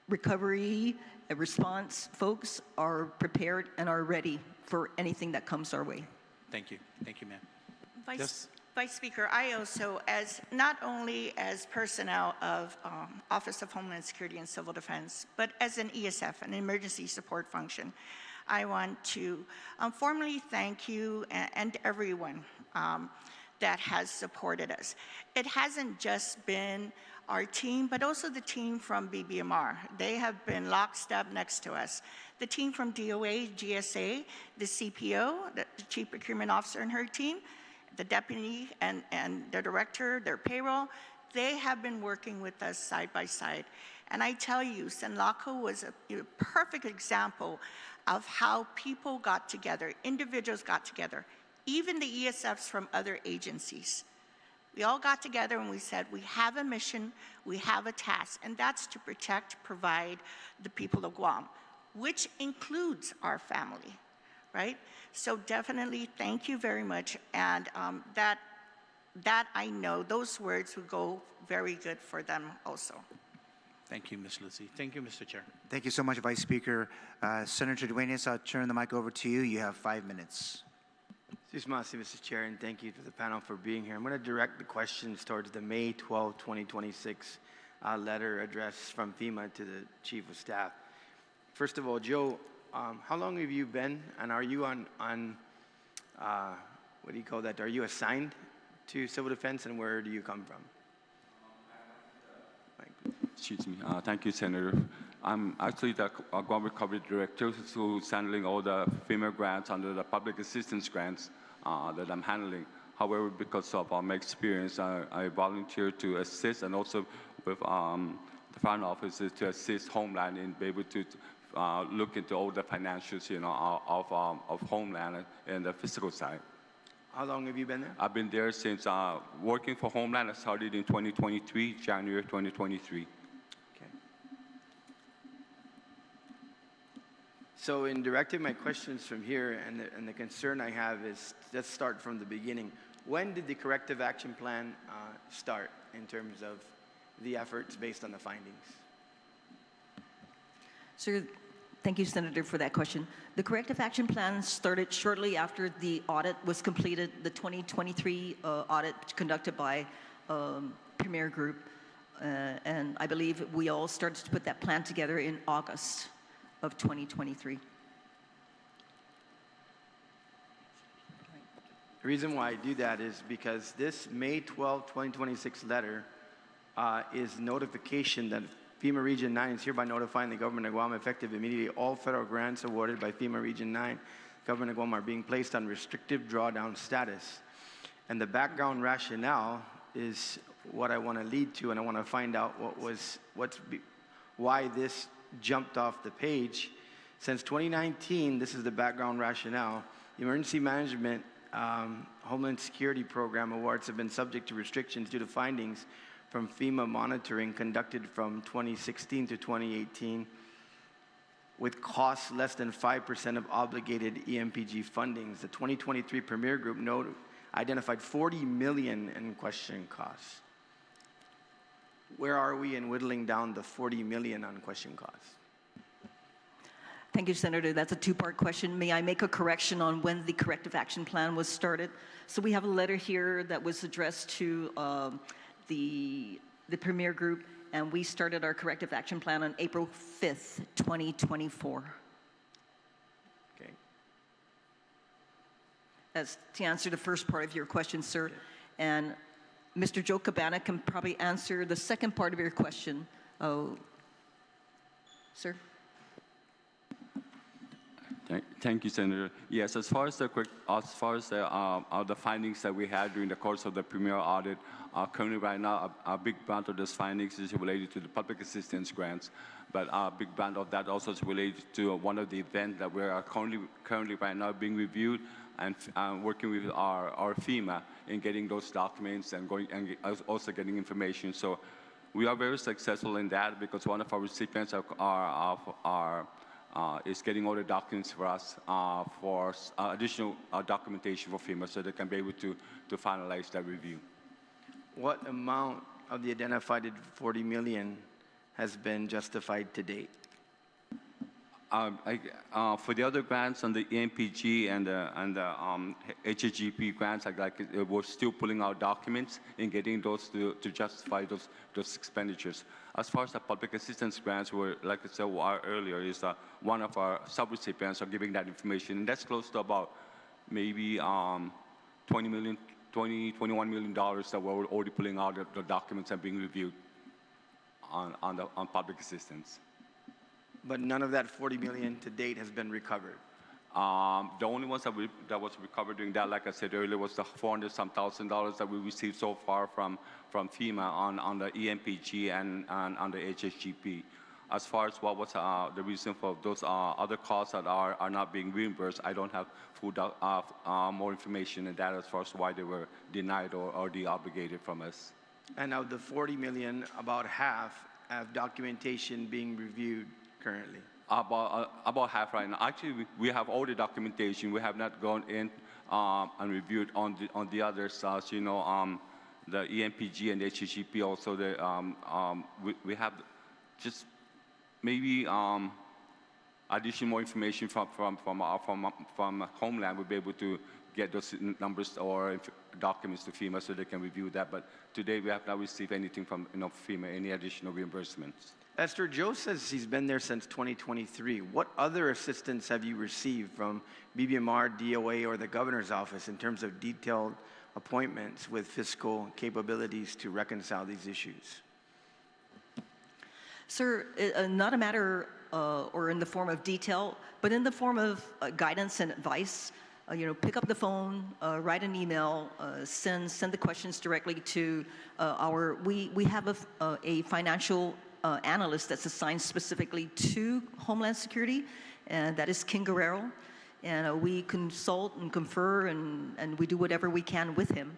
recovery and response folks are prepared and are ready for anything that comes our way. Thank you. Thank you, ma'am. Vice Speaker, I also, as not only as personnel of Office of Homeland Security and Civil Defense, but as an ESF, an emergency support function, I want to formally thank you and everyone that has supported us. It hasn't just been our team, but also the team from BBMR. They have been lockstep next to us. The team from DOA, GSA, the CPO, the Chief Procurement Officer and her team, the deputy and the director, their payroll, they have been working with us side by side. And I tell you, Senlaco was a perfect example of how people got together, individuals got together, even the ESFs from other agencies. We all got together and we said, we have a mission, we have a task, and that's to protect, provide the people of Guam, which includes our family, right? So definitely, thank you very much, and that I know, those words would go very good for them also. Thank you, Ms. Lucy. Thank you, Mr. Chair. Thank you so much, Vice Speaker. Senator Duenas, I'll turn the mic over to you. You have 5 minutes. Mr. Chair, and thank you to the panel for being here. I'm going to direct the questions towards the May 12, 2026 letter addressed from FEMA to the Chief of Staff. First of all, Joe, how long have you been, and are you on what do you call that? Are you assigned to Civil Defense, and where do you come from? Excuse me. Thank you, Senator. I'm actually the Guam Recovery Director who's handling all the FEMA grants under the public assistance grants that I'm handling. However, because of my experience, I volunteer to assist, and also with the front offices to assist Homeland in be able to look into all the financials, of Homeland and the fiscal side. How long have you been there? I've been there since working for Homeland. I started in 2023, January 2023. So in directing my questions from here, and the concern I have is, let's start from the beginning. When did the corrective action plan start in terms of the efforts based on the findings? Sir, thank you, Senator, for that question. The corrective action plan started shortly after the audit was completed, the 2023 audit conducted by Premier Group. And I believe we all started to put that plan together in August of 2023. The reason why I do that is because this May 12, 2026 letter is notification that FEMA Region 9 is hereby notifying the Government of Guam effective immediately all federal grants awarded by FEMA Region 9, Government of Guam, are being placed on restrictive drawdown status. And the background rationale is what I want to lead to, and I want to find out why this jumped off the page. Since 2019, this is the background rationale. Emergency Management Homeland Security Program awards have been subject to restrictions due to findings from FEMA monitoring conducted from 2016 to 2018 with costs less than 5% of obligated EMPG fundings. The 2023 Premier Group identified $40 million in question costs. Where are we in whittling down the $40 million on question costs? Thank you, Senator. That's a two-part question. May I make a correction on when the corrective action plan was started? So we have a letter here that was addressed to the Premier Group, and we started our corrective action plan on April 5th, 2024. Okay. As to answer the first part of your question, sir, and Mr. Joe Cabana can probably answer the second part of your question. Oh, sir? Thank you, Senator. Yes, as far as the findings that we had during the course of the Premier audit, currently right now, a big amount of those findings is related to the public assistance grants, but a big amount of that also is related to one of the events that we are currently right now being reviewed and working with our FEMA in getting those documents and also getting information. So we are very successful in that because one of our recipients is getting all the documents for us for additional documentation for FEMA so they can be able to finalize that review. What amount of the identified $40 million has been justified to date? For the other grants on the EMPG and the HHGP grants, we're still pulling out documents and getting those to justify those expenditures. As far as the public assistance grants, like I said earlier, is one of our subrecipients are giving that information, and that's close to about maybe $21 million that we're already pulling out the documents and being reviewed on public assistance. But none of that 40 million to date has been recovered. The only ones that was recovered during that, like I said earlier, was the $400,000 that we received so far from FEMA on the EMPG and on the HHGP. As far as what was the reason for those other costs that are not being reimbursed, I don't have more information than that as far as why they were denied or deobligated from us. And of the 40 million, about half have documentation being reviewed currently. About half right now. Actually, we have all the documentation. We have not gone in and reviewed on the others. As you know, the EMPG and the HHGP also. We have just maybe additional more information from Homeland. We'll be able to get those numbers or documents to FEMA so they can review that. But today we have not received anything from FEMA, any additional reimbursements. Esther, Joe says he's been there since 2023. What other assistance have you received from BBMR, DOA, or the governor's office in terms of detailed appointments with fiscal capabilities to reconcile these issues? Sir, not a matter or in the form of detail, but in the form of guidance and advice. Pick up the phone, write an email, send the questions directly to we have a financial analyst that's assigned specifically to Homeland Security, and that is King Guerrero. And we consult and confer, and we do whatever we can with him.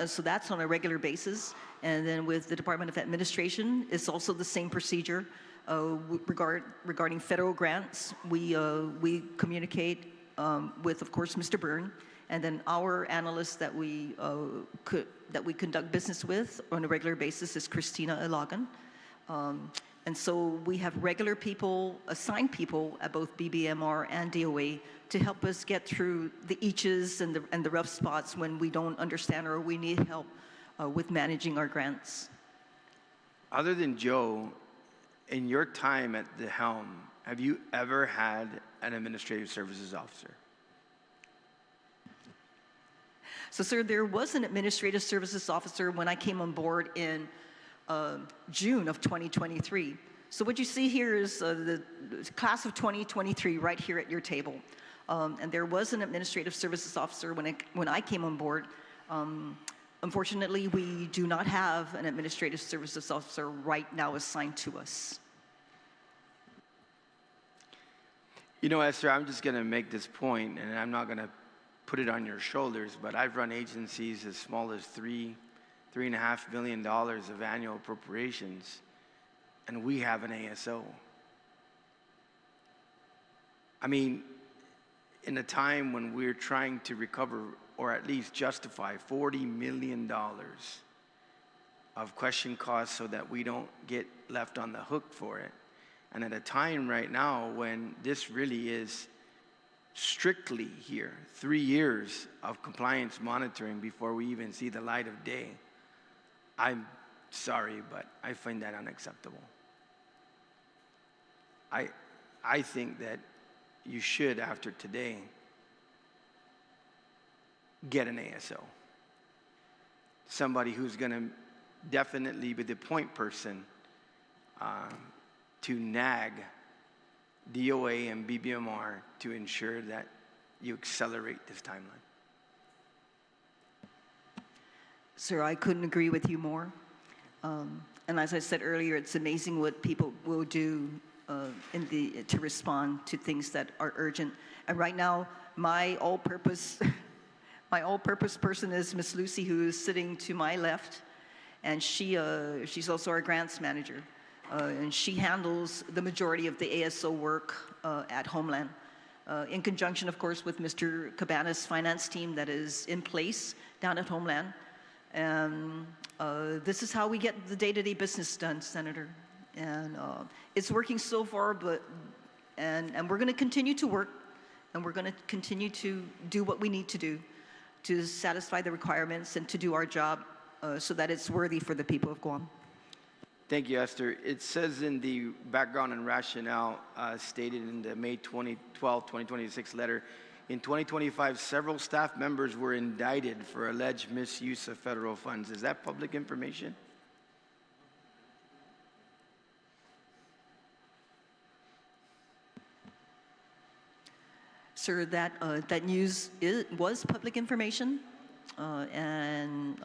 So that's on a regular basis. And then with the Department of Administration, it's also the same procedure. Regarding federal grants, we communicate with, of course, Mr. Byrne, and then our analyst that we conduct business with on a regular basis is Christina Ilagan. And so we have regular people, assigned people at both BBMR and DOA to help us get through the eaches and the rough spots when we don't understand or we need help with managing our grants. Other than Joe, in your time at the helm, have you ever had an administrative services officer? So, sir, there was an administrative services officer when I came on board in June of 2023. So what you see here is the class of 2023 right here at your table. And there was an administrative services officer when I came on board. Unfortunately, we do not have an administrative services officer right now assigned to us. Esther, I'm just going to make this point, and I'm not going to put it on your shoulders, but I've run agencies as small as $3.5 million of annual appropriations, and we have an ASO. I mean, in a time when we're trying to recover or at least justify $40 million of question costs so that we don't get left on the hook for it, and at a time right now when this really is strictly here, 3 years of compliance monitoring before we even see the light of day, I'm sorry, but I find that unacceptable. I think that you should, after today, get an ASO. Somebody who's going to definitely be the point person to nag DOA and BBMR to ensure that you accelerate this timeline. Sir, I couldn't agree with you more. And as I said earlier, it's amazing what people will do to respond to things that are urgent. And right now, my all-purpose person is Miss Lucy, who is sitting to my left, and she's also our grants manager, and she handles the majority of the ASO work at Homeland, in conjunction, of course, with Mr. Cabana's finance team that is in place down at Homeland. And this is how we get the day-to-day business done, Senator. And it's working so far, and we're going to continue to work, and we're going to continue to do what we need to do to satisfy the requirements and to do our job so that it's worthy for the people of Guam. Thank you, Esther. It says in the background and rationale stated in the May 2012, 2026 letter, in 2025, several staff members were indicted for alleged misuse of federal funds. Is that public information? Sir, that news was public information, and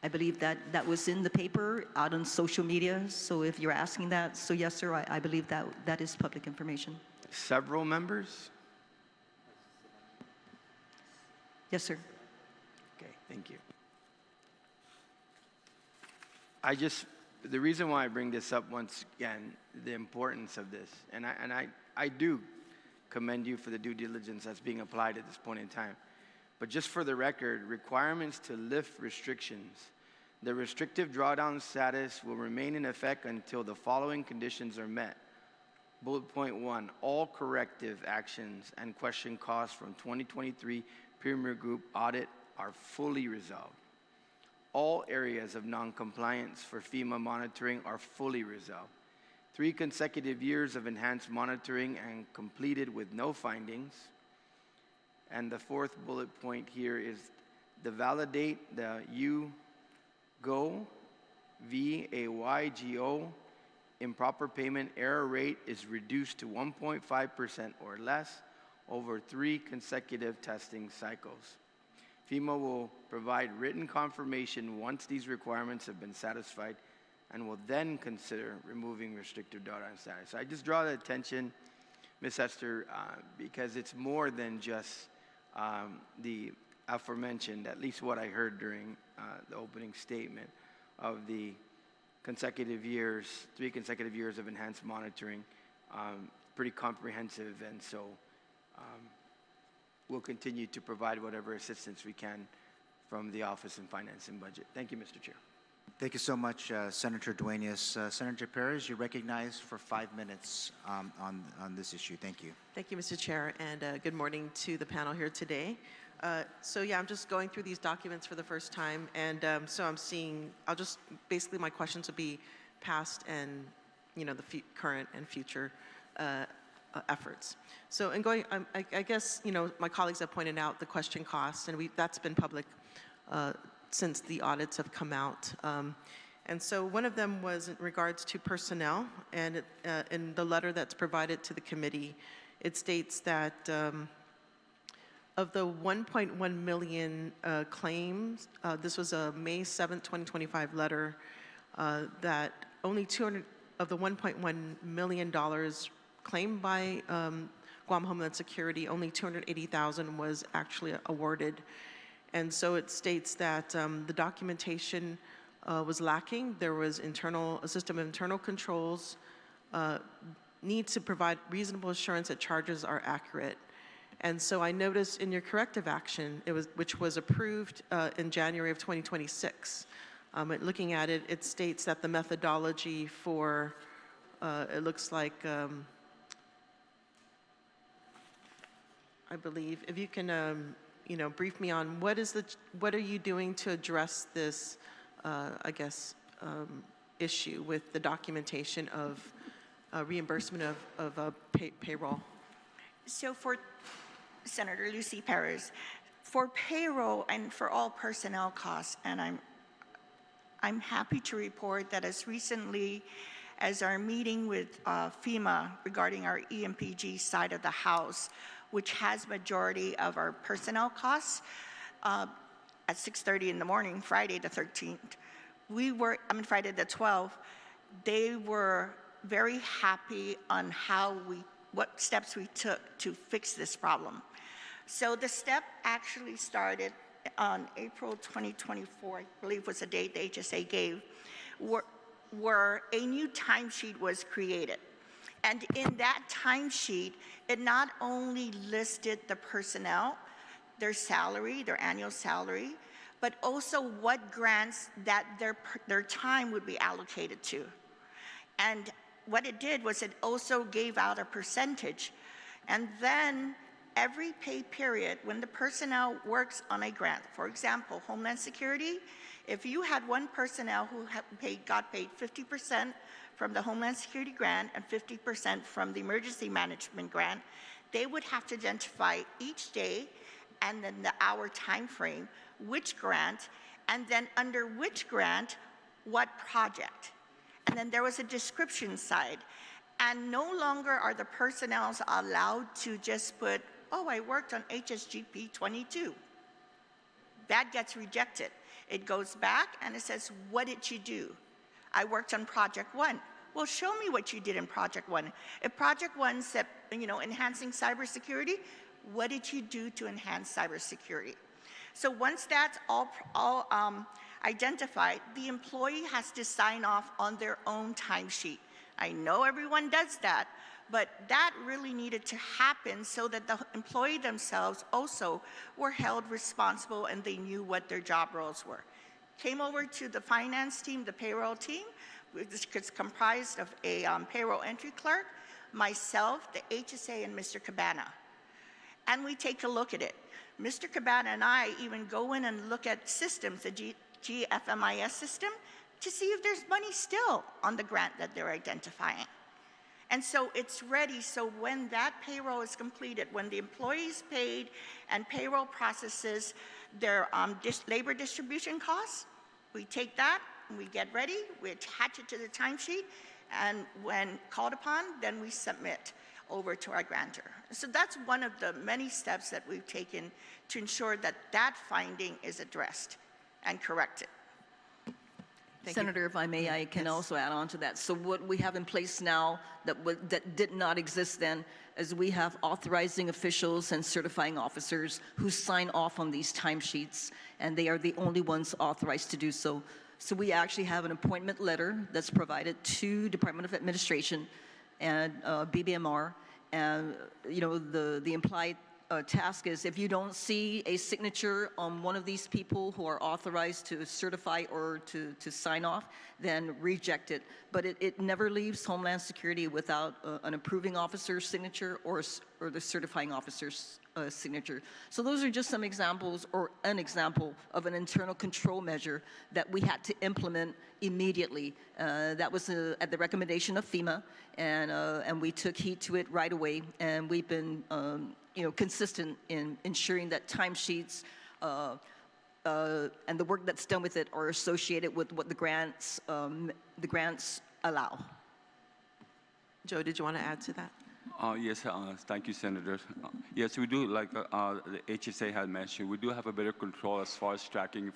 I believe that was in the paper, out on social media. So if you're asking that, so yes, sir, I believe that is public information. Several members? Yes, sir. Okay, thank you. The reason why I bring this up once again, the importance of this, and I do commend you for the due diligence that's being applied at this point in time. But just for the record, requirements to lift restrictions. The restrictive drawdown status will remain in effect until the following conditions are met. Bullet point 1, all corrective actions and question costs from 2023 Premier Group audit are fully resolved. All areas of non-compliance for FEMA monitoring are fully resolved. 3 consecutive years of enhanced monitoring and completed with no findings. And the 4th bullet point here is the validate the VAYGO improper payment error rate is reduced to 1.5% or less over 3 consecutive testing cycles. FEMA will provide written confirmation once these requirements have been satisfied and will then consider removing restrictive drawdown status. So I just draw the attention, Ms. Esther, because it's more than just the aforementioned, at least what I heard during the opening statement of the consecutive years, 3 consecutive years of enhanced monitoring, pretty comprehensive, and so we'll continue to provide whatever assistance we can from the Office of Finance and Budget. Thank you, Mr. Chair. Thank you so much, Senator Duenas. Senator Perez, you're recognized for 5 minutes on this issue. Thank you. Thank you, Mr. Chair, and good morning to the panel here today. So yeah, I'm just going through these documents for the first time, and so I'm seeing, basically my questions will be past and, the current and future efforts. So in going, I guess, my colleagues have pointed out the question costs, and that's been public since the audits have come out. And so one of them was in regards to personnel, and in the letter that's provided to the committee, it states that of the 1.1 million claims, this was a May 7th, 2025 letter, that only 200 of the $1.1 million claimed by Guam Homeland Security, only $280,000 was actually awarded. And so it states that the documentation was lacking. There was a system of internal controls, need to provide reasonable assurance that charges are accurate. And so I noticed in your corrective action, which was approved in January of 2026, looking at it, it states that the methodology for, it looks like, I believe, if you can, brief me on what are you doing to address this, issue with the documentation of reimbursement of payroll? So for Senator Lucy Perez, for payroll and for all personnel costs, and I'm happy to report that as recently as our meeting with FEMA regarding our EMPG side of the house, which has majority of our personnel costs, at 6:30 in the morning, Friday the 13th, Friday the 12th, they were very happy on what steps we took to fix this problem. So the step actually started on April 2024, I believe was the date the HSA gave, where a new timesheet was created. And in that timesheet, it not only listed the personnel, their salary, their annual salary, but also what grants that their time would be allocated to. And what it did was it also gave out a percentage. And then every pay period, when the personnel works on a grant, for example, Homeland Security, if you had one personnel who got paid 50% from the Homeland Security grant and 50% from the emergency management grant, they would have to identify each day and then the hour time frame, which grant, and then under which grant, what project. And then there was a description side. And no longer are the personnel allowed to just put, oh, I worked on HSGP 22. That gets rejected. It goes back and it says, what did you do? I worked on Project 1. Well, show me what you did in Project 1. If Project 1 said, enhancing cybersecurity, what did you do to enhance cybersecurity? So once that's all identified, the employee has to sign off on their own timesheet. I know everyone does that, but that really needed to happen so that the employee themselves also were held responsible and they knew what their job roles were. Came over to the finance team, the payroll team, which is comprised of a payroll entry clerk, myself, the HSA, and Mr. Cabana. And we take a look at it. Mr. Cabana and I even go in and look at systems, the GFMIS system, to see if there's money still on the grant that they're identifying. And so it's ready, so when that payroll is completed, when the employee's paid and payroll processes their labor distribution costs, we take that, and we get ready, we attach it to the timesheet, and when called upon, then we submit over to our grantor. So that's one of the many steps that we've taken to ensure that that finding is addressed and corrected. Senator, if I may, I can also add on to that. So what we have in place now that did not exist then is we have authorizing officials and certifying officers who sign off on these timesheets, and they are the only ones authorized to do so. So we actually have an appointment letter that's provided to Department of Administration and BBMR, and the implied task is if you don't see a signature on one of these people who are authorized to certify or to sign off, then reject it. But it never leaves Homeland Security without an approving officer's signature or the certifying officer's signature. So those are just some examples, or an example of an internal control measure that we had to implement immediately. That was at the recommendation of FEMA, and we took heed to it right away, and we've been consistent in ensuring that timesheets and the work that's done with it are associated with what the grants allow. Joe, did you want to add to that? Yes, thank you, Senator. Yes, we do, like the HSA had mentioned, we do have a better control as far as tracking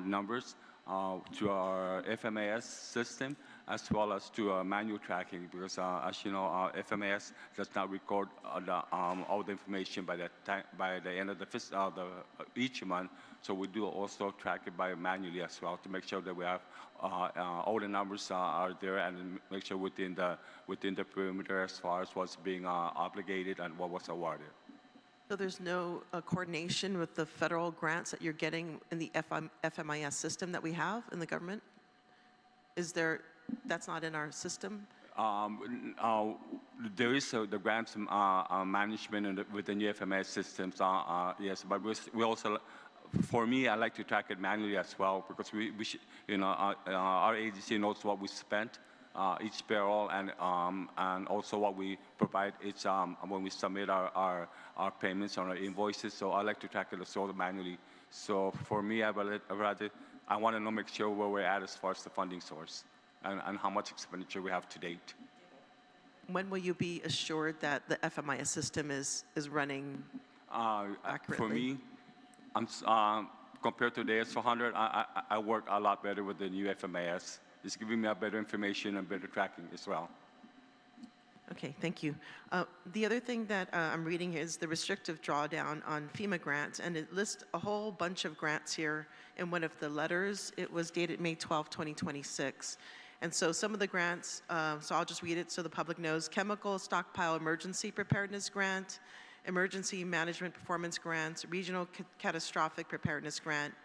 numbers to our FMAS system, as well as to manual tracking, because as you know, FMAS does not record all the information by the end of each month. So we do also track it manually as well to make sure that we have all the numbers are there, and make sure within the perimeter as far as what's being obligated and what was awarded. So there's no coordination with the federal grants that you're getting in the FMIS system that we have in the government? That's not in our system? There is the grants management within the FMS systems, yes, but we also, for me, I like to track it manually as well, because we our agency knows what we spent each payroll, and also what we provide each when we submit our payments on our invoices. So I like to track it as well manually. So for me, I want to make sure where we're at as far as the funding source and how much expenditure we have to date. When will you be assured that the FMIS system is running accurately? For me, compared to the AS400, I work a lot better with the new FMAS. It's giving me a better information and better tracking as well. Okay, thank you. The other thing that I'm reading is the restrictive drawdown on FEMA grants, and it lists a whole bunch of grants here. In one of the letters, it was dated May 12, 2026. And so some of the grants, so I'll just read it so the public knows: Chemical Stockpile Emergency Preparedness Grant, Emergency Management Performance Grants, Regional Catastrophic Preparedness Grant,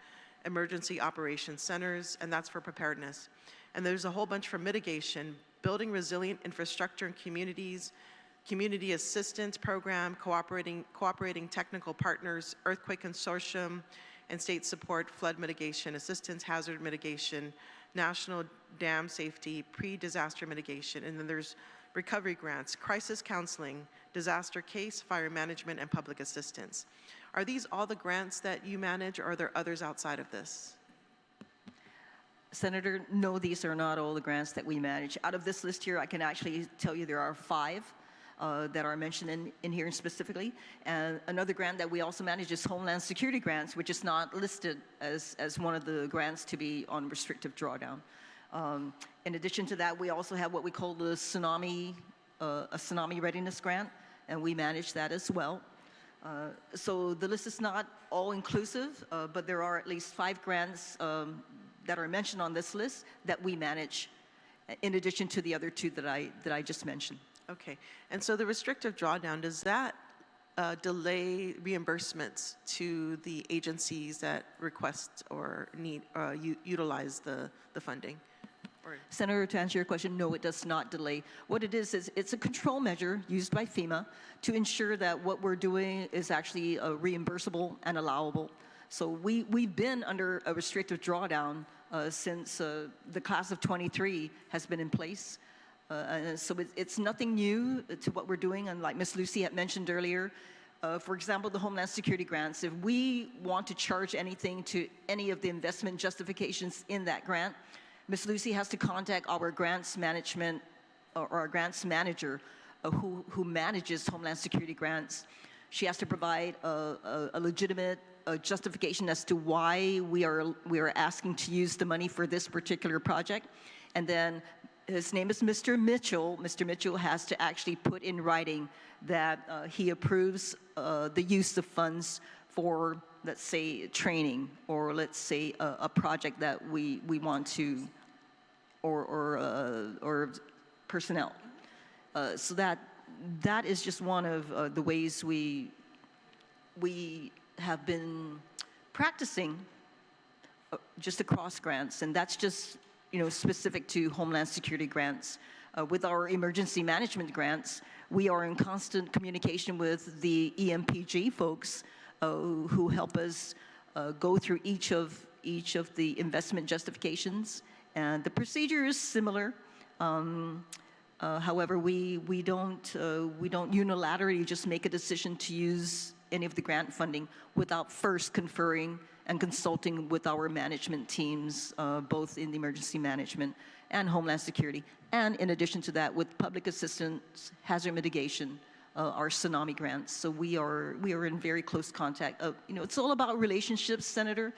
Emergency Operations Centers, and that's for preparedness. And there's a whole bunch for mitigation, building resilient infrastructure in communities, community assistance program, cooperating technical partners, earthquake consortium, and state support, flood mitigation, assistance, hazard mitigation, national dam safety, pre-disaster mitigation, and then there's recovery grants, crisis counseling, disaster case, fire management, and public assistance. Are these all the grants that you manage, or are there others outside of this? Senator, no, these are not all the grants that we manage. Out of this list here, I can actually tell you there are 5 that are mentioned in here specifically. And another grant that we also manage is Homeland Security grants, which is not listed as one of the grants to be on restrictive drawdown. In addition to that, we also have what we call the tsunami, a tsunami readiness grant, and we manage that as well. So the list is not all inclusive, but there are at least 5 grants that are mentioned on this list that we manage, in addition to the other 2 that I just mentioned. Okay, and so the restrictive drawdown, does that delay reimbursements to the agencies that request or need utilize the funding? Senator, to answer your question, no, it does not delay. What it is it's a control measure used by FEMA to ensure that what we're doing is actually reimbursable and allowable. So we've been under a restrictive drawdown since the class of 23 has been in place. So it's nothing new to what we're doing, and like Ms. Lucy had mentioned earlier, for example, the Homeland Security grants, if we want to charge anything to any of the investment justifications in that grant, Ms. Lucy has to contact our grants management or our grants manager who manages Homeland Security grants. She has to provide a legitimate justification as to why we are asking to use the money for this particular project. And then his name is Mr. Mitchell. Mr. Mitchell has to actually put in writing that he approves the use of funds for, let's say, training, or let's say a project that we want to, or personnel. So that is just one of the ways we have been practicing just across grants, and that's just specific to Homeland Security grants. With our emergency management grants, we are in constant communication with the EMPG folks who help us go through each of the investment justifications, and the procedure is similar. However, we don't unilaterally just make a decision to use any of the grant funding without first conferring and consulting with our management teams, both in the emergency management and Homeland Security. And in addition to that, with public assistance, hazard mitigation, our tsunami grants. So we are in very close contact. It's all about relationships, Senator.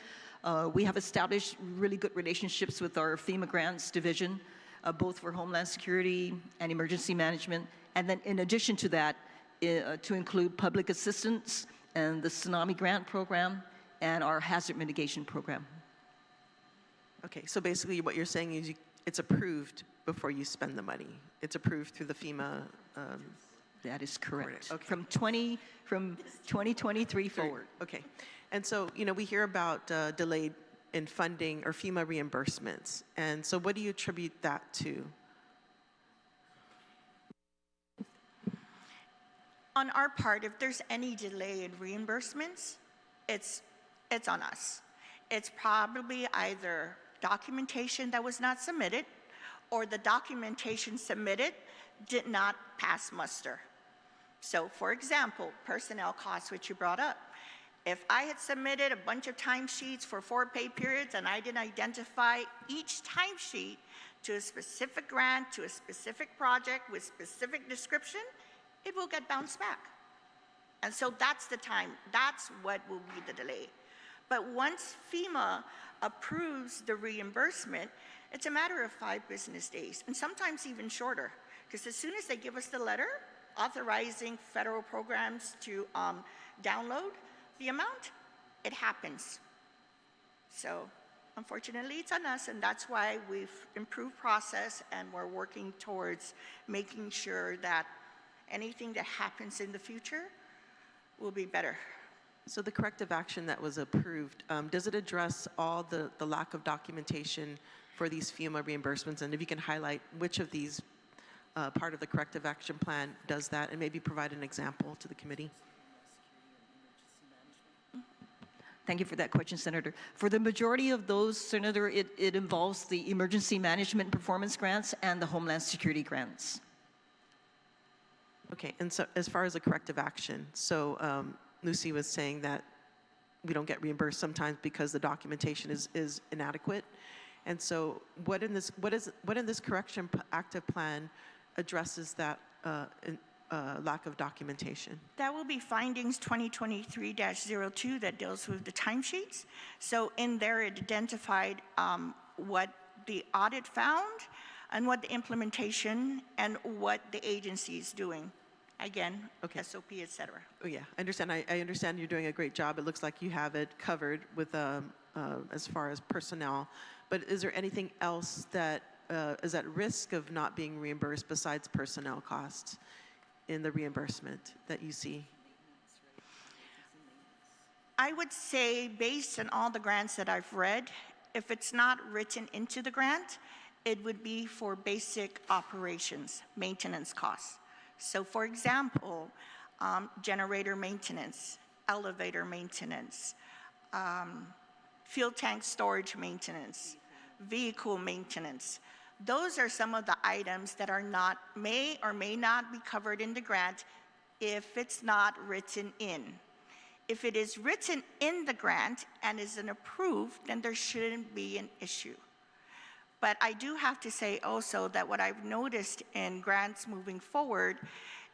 We have established really good relationships with our FEMA grants division, both for Homeland Security and emergency management. And then in addition to that, to include public assistance and the tsunami grant program and our hazard mitigation program. Okay, so basically what you're saying is it's approved before you spend the money. It's approved through the FEMA. That is correct. Okay. From 2023 forward. Okay, and so we hear about delayed in funding or FEMA reimbursements, and so what do you attribute that to? On our part, if there's any delay in reimbursements, it's on us. It's probably either documentation that was not submitted, or the documentation submitted did not pass muster. So for example, personnel costs, which you brought up. If I had submitted a bunch of timesheets for 4 pay periods and I didn't identify each timesheet to a specific grant, to a specific project with specific description, it will get bounced back. And so that's the time, that's what will be the delay. But once FEMA approves the reimbursement, it's a matter of 5 business days, and sometimes even shorter, because as soon as they give us the letter authorizing federal programs to download the amount, it happens. So unfortunately, it's on us, and that's why we've improved process, and we're working towards making sure that anything that happens in the future will be better. So the corrective action that was approved, does it address all the lack of documentation for these FEMA reimbursements, and if you can highlight which of these part of the corrective action plan does that, and maybe provide an example to the committee. Thank you for that question, Senator. For the majority of those, Senator, it involves the emergency management performance grants and the Homeland Security grants. Okay, and so as far as the corrective action, so Lucy was saying that we don't get reimbursed sometimes because the documentation is inadequate. And so what in this correction active plan addresses that lack of documentation? That will be findings 2023-02 that deals with the timesheets. So in there, it identified what the audit found and what the implementation and what the agency is doing. Again, Okay. SOP, et cetera. Oh yeah, I understand. I understand you're doing a great job. It looks like you have it covered with as far as personnel. But is there anything else that is at risk of not being reimbursed besides personnel costs in the reimbursement that you see? I would say, based on all the grants that I've read, if it's not written into the grant, it would be for basic operations, maintenance costs. So for example, generator maintenance, elevator maintenance, fuel tank storage maintenance, vehicle maintenance. Those are some of the items that are may or may not be covered in the grant if it's not written in. If it is written in the grant and isn't approved, then there shouldn't be an issue. But I do have to say also that what I've noticed in grants moving forward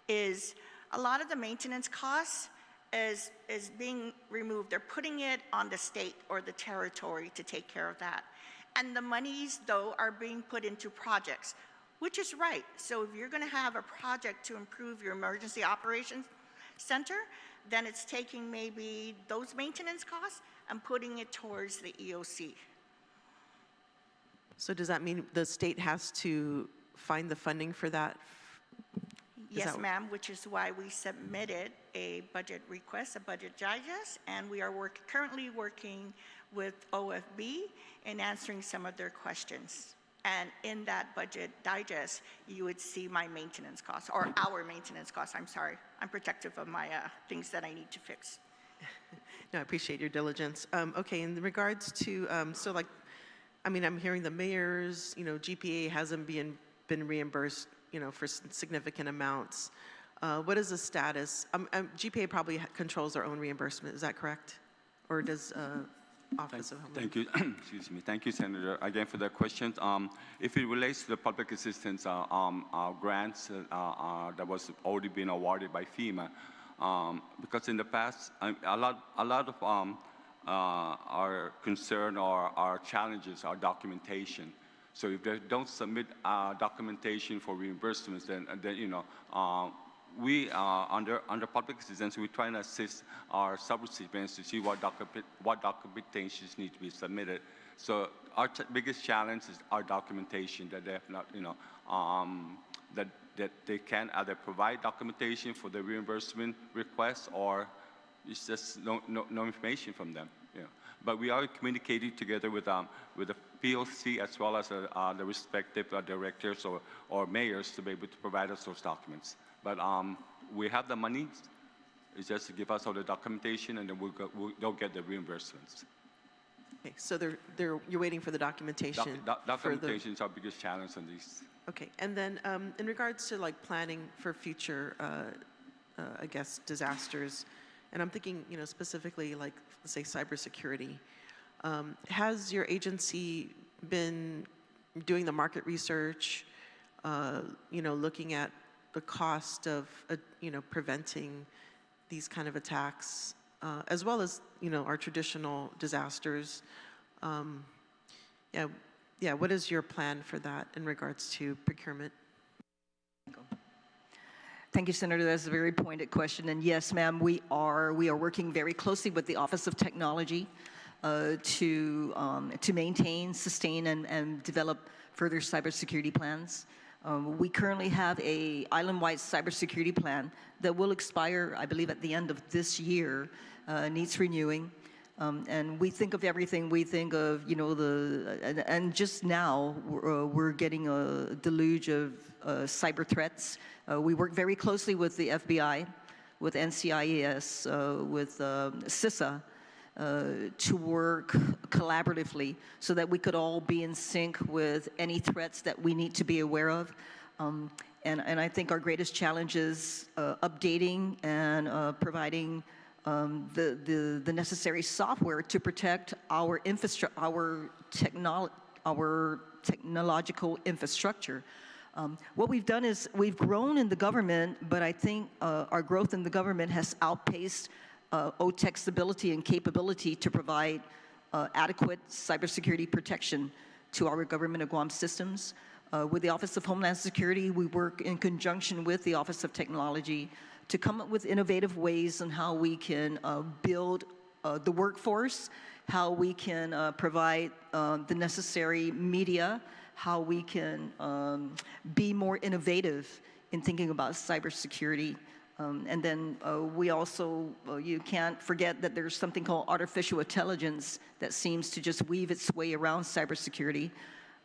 is a lot of the maintenance costs is being removed. They're putting it on the state or the territory to take care of that. And the monies, though, are being put into projects, which is right. So if you're going to have a project to improve your emergency operations center, then it's taking maybe those maintenance costs and putting it towards the EOC. So does that mean the state has to find the funding for that? Yes, ma'am, which is why we submitted a budget request, a budget digest, and we are currently working with OFB in answering some of their questions. And in that budget digest, you would see my maintenance costs, or our maintenance costs, I'm sorry. I'm protective of my things that I need to fix. No, I appreciate your diligence. Okay, in regards to, so like, I mean, I'm hearing the mayors, GPA hasn't been reimbursed, for significant amounts. What is the status? GPA probably controls their own reimbursement, is that correct? Or does Office of Homeland? Thank you. Excuse me. Thank you, Senator, again for the questions. If it relates to the public assistance grants that was already been awarded by FEMA, because in the past, a lot of our concern or our challenges are documentation. So if they don't submit documentation for reimbursements, then we under public assistance, we try to assist our subrecipients to see what documentations need to be submitted. So our biggest challenge is our documentation, that they have not, that they can either provide documentation for the reimbursement request, or it's just no information from them. But we are communicating together with the POC as well as the respective directors or mayors to be able to provide us those documents. But we have the money. It's just to give us all the documentation, and then they'll get the reimbursements. Okay, so you're waiting for the documentation. Documentation is our biggest challenge on these. Okay, and then in regards to like planning for future, I guess, disasters, and I'm thinking, specifically like, let's say, cybersecurity. Has your agency been doing the market research, looking at the cost of, preventing these kind of attacks, as well as, our traditional disasters? What is your plan for that in regards to procurement? Thank you, Senator. That's a very pointed question. And yes, ma'am, we are working very closely with the Office of Technology to maintain, sustain, and develop further cybersecurity plans. We currently have a island-wide cybersecurity plan that will expire, I believe, at the end of this year. Needs renewing. And we think of everything. We think of, and just now we're getting a deluge of cyber threats. We work very closely with the FBI, with NCIS, with CISA, to work collaboratively so that we could all be in sync with any threats that we need to be aware of. And I think our greatest challenge is updating and providing the necessary software to protect our technological infrastructure. What we've done is we've grown in the government, but I think our growth in the government has outpaced OTEC's stability and capability to provide adequate cybersecurity protection to our government of Guam systems. With the Office of Homeland Security, we work in conjunction with the Office of Technology to come up with innovative ways on how we can build the workforce, how we can provide the necessary media, how we can be more innovative in thinking about cybersecurity. And then we also, you can't forget that there's something called artificial intelligence that seems to just weave its way around cybersecurity.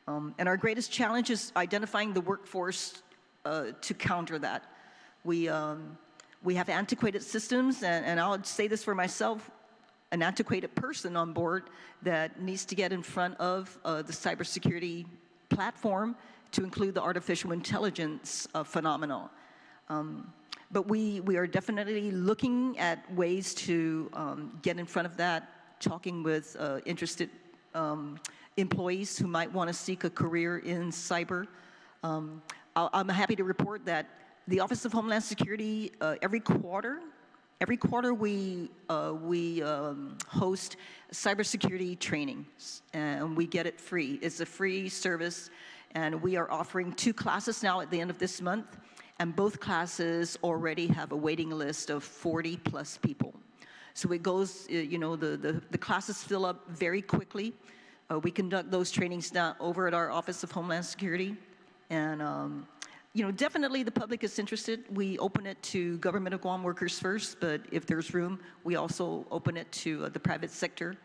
And our greatest challenge is identifying the workforce to counter that. We have antiquated systems, and I'll say this for myself, an antiquated person on board that needs to get in front of the cybersecurity platform to include the artificial intelligence phenomenon. But we are definitely looking at ways to get in front of that, talking with interested employees who might want to seek a career in cyber. I'm happy to report that the Office of Homeland Security, every quarter we host cybersecurity trainings, and we get it free. It's a free service, and we are offering 2 classes now at the end of this month, and both classes already have a waiting list of 40+ people. So it goes, the classes fill up very quickly. We conduct those trainings now over at our Office of Homeland Security, and definitely the public is interested. We open it to government of Guam workers first, but if there's room, we also open it to the private sector.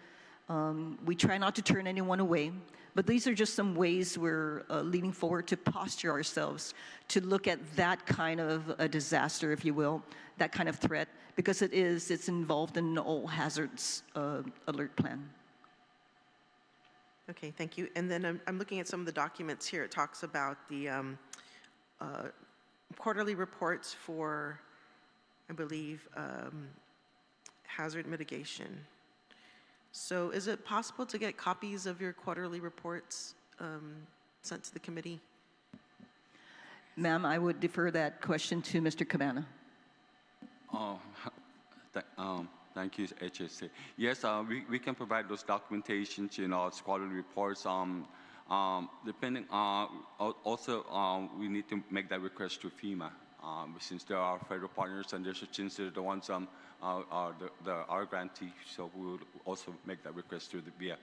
We try not to turn anyone away, but these are just some ways we're leaning forward to posture ourselves to look at that kind of a disaster, if you will, that kind of threat, because it's involved in an all hazards alert plan. Okay, thank you. And then I'm looking at some of the documents here. It talks about the quarterly reports for, I believe, hazard mitigation. So is it possible to get copies of your quarterly reports sent to the committee? Ma'am, I would defer that question to Mr. Cabana. Thank you, HSC. Yes, we can provide those documentations, quarterly reports. Depending, also we need to make that request to FEMA, since there are federal partners and since they're the ones our grantee, so we would also make that request via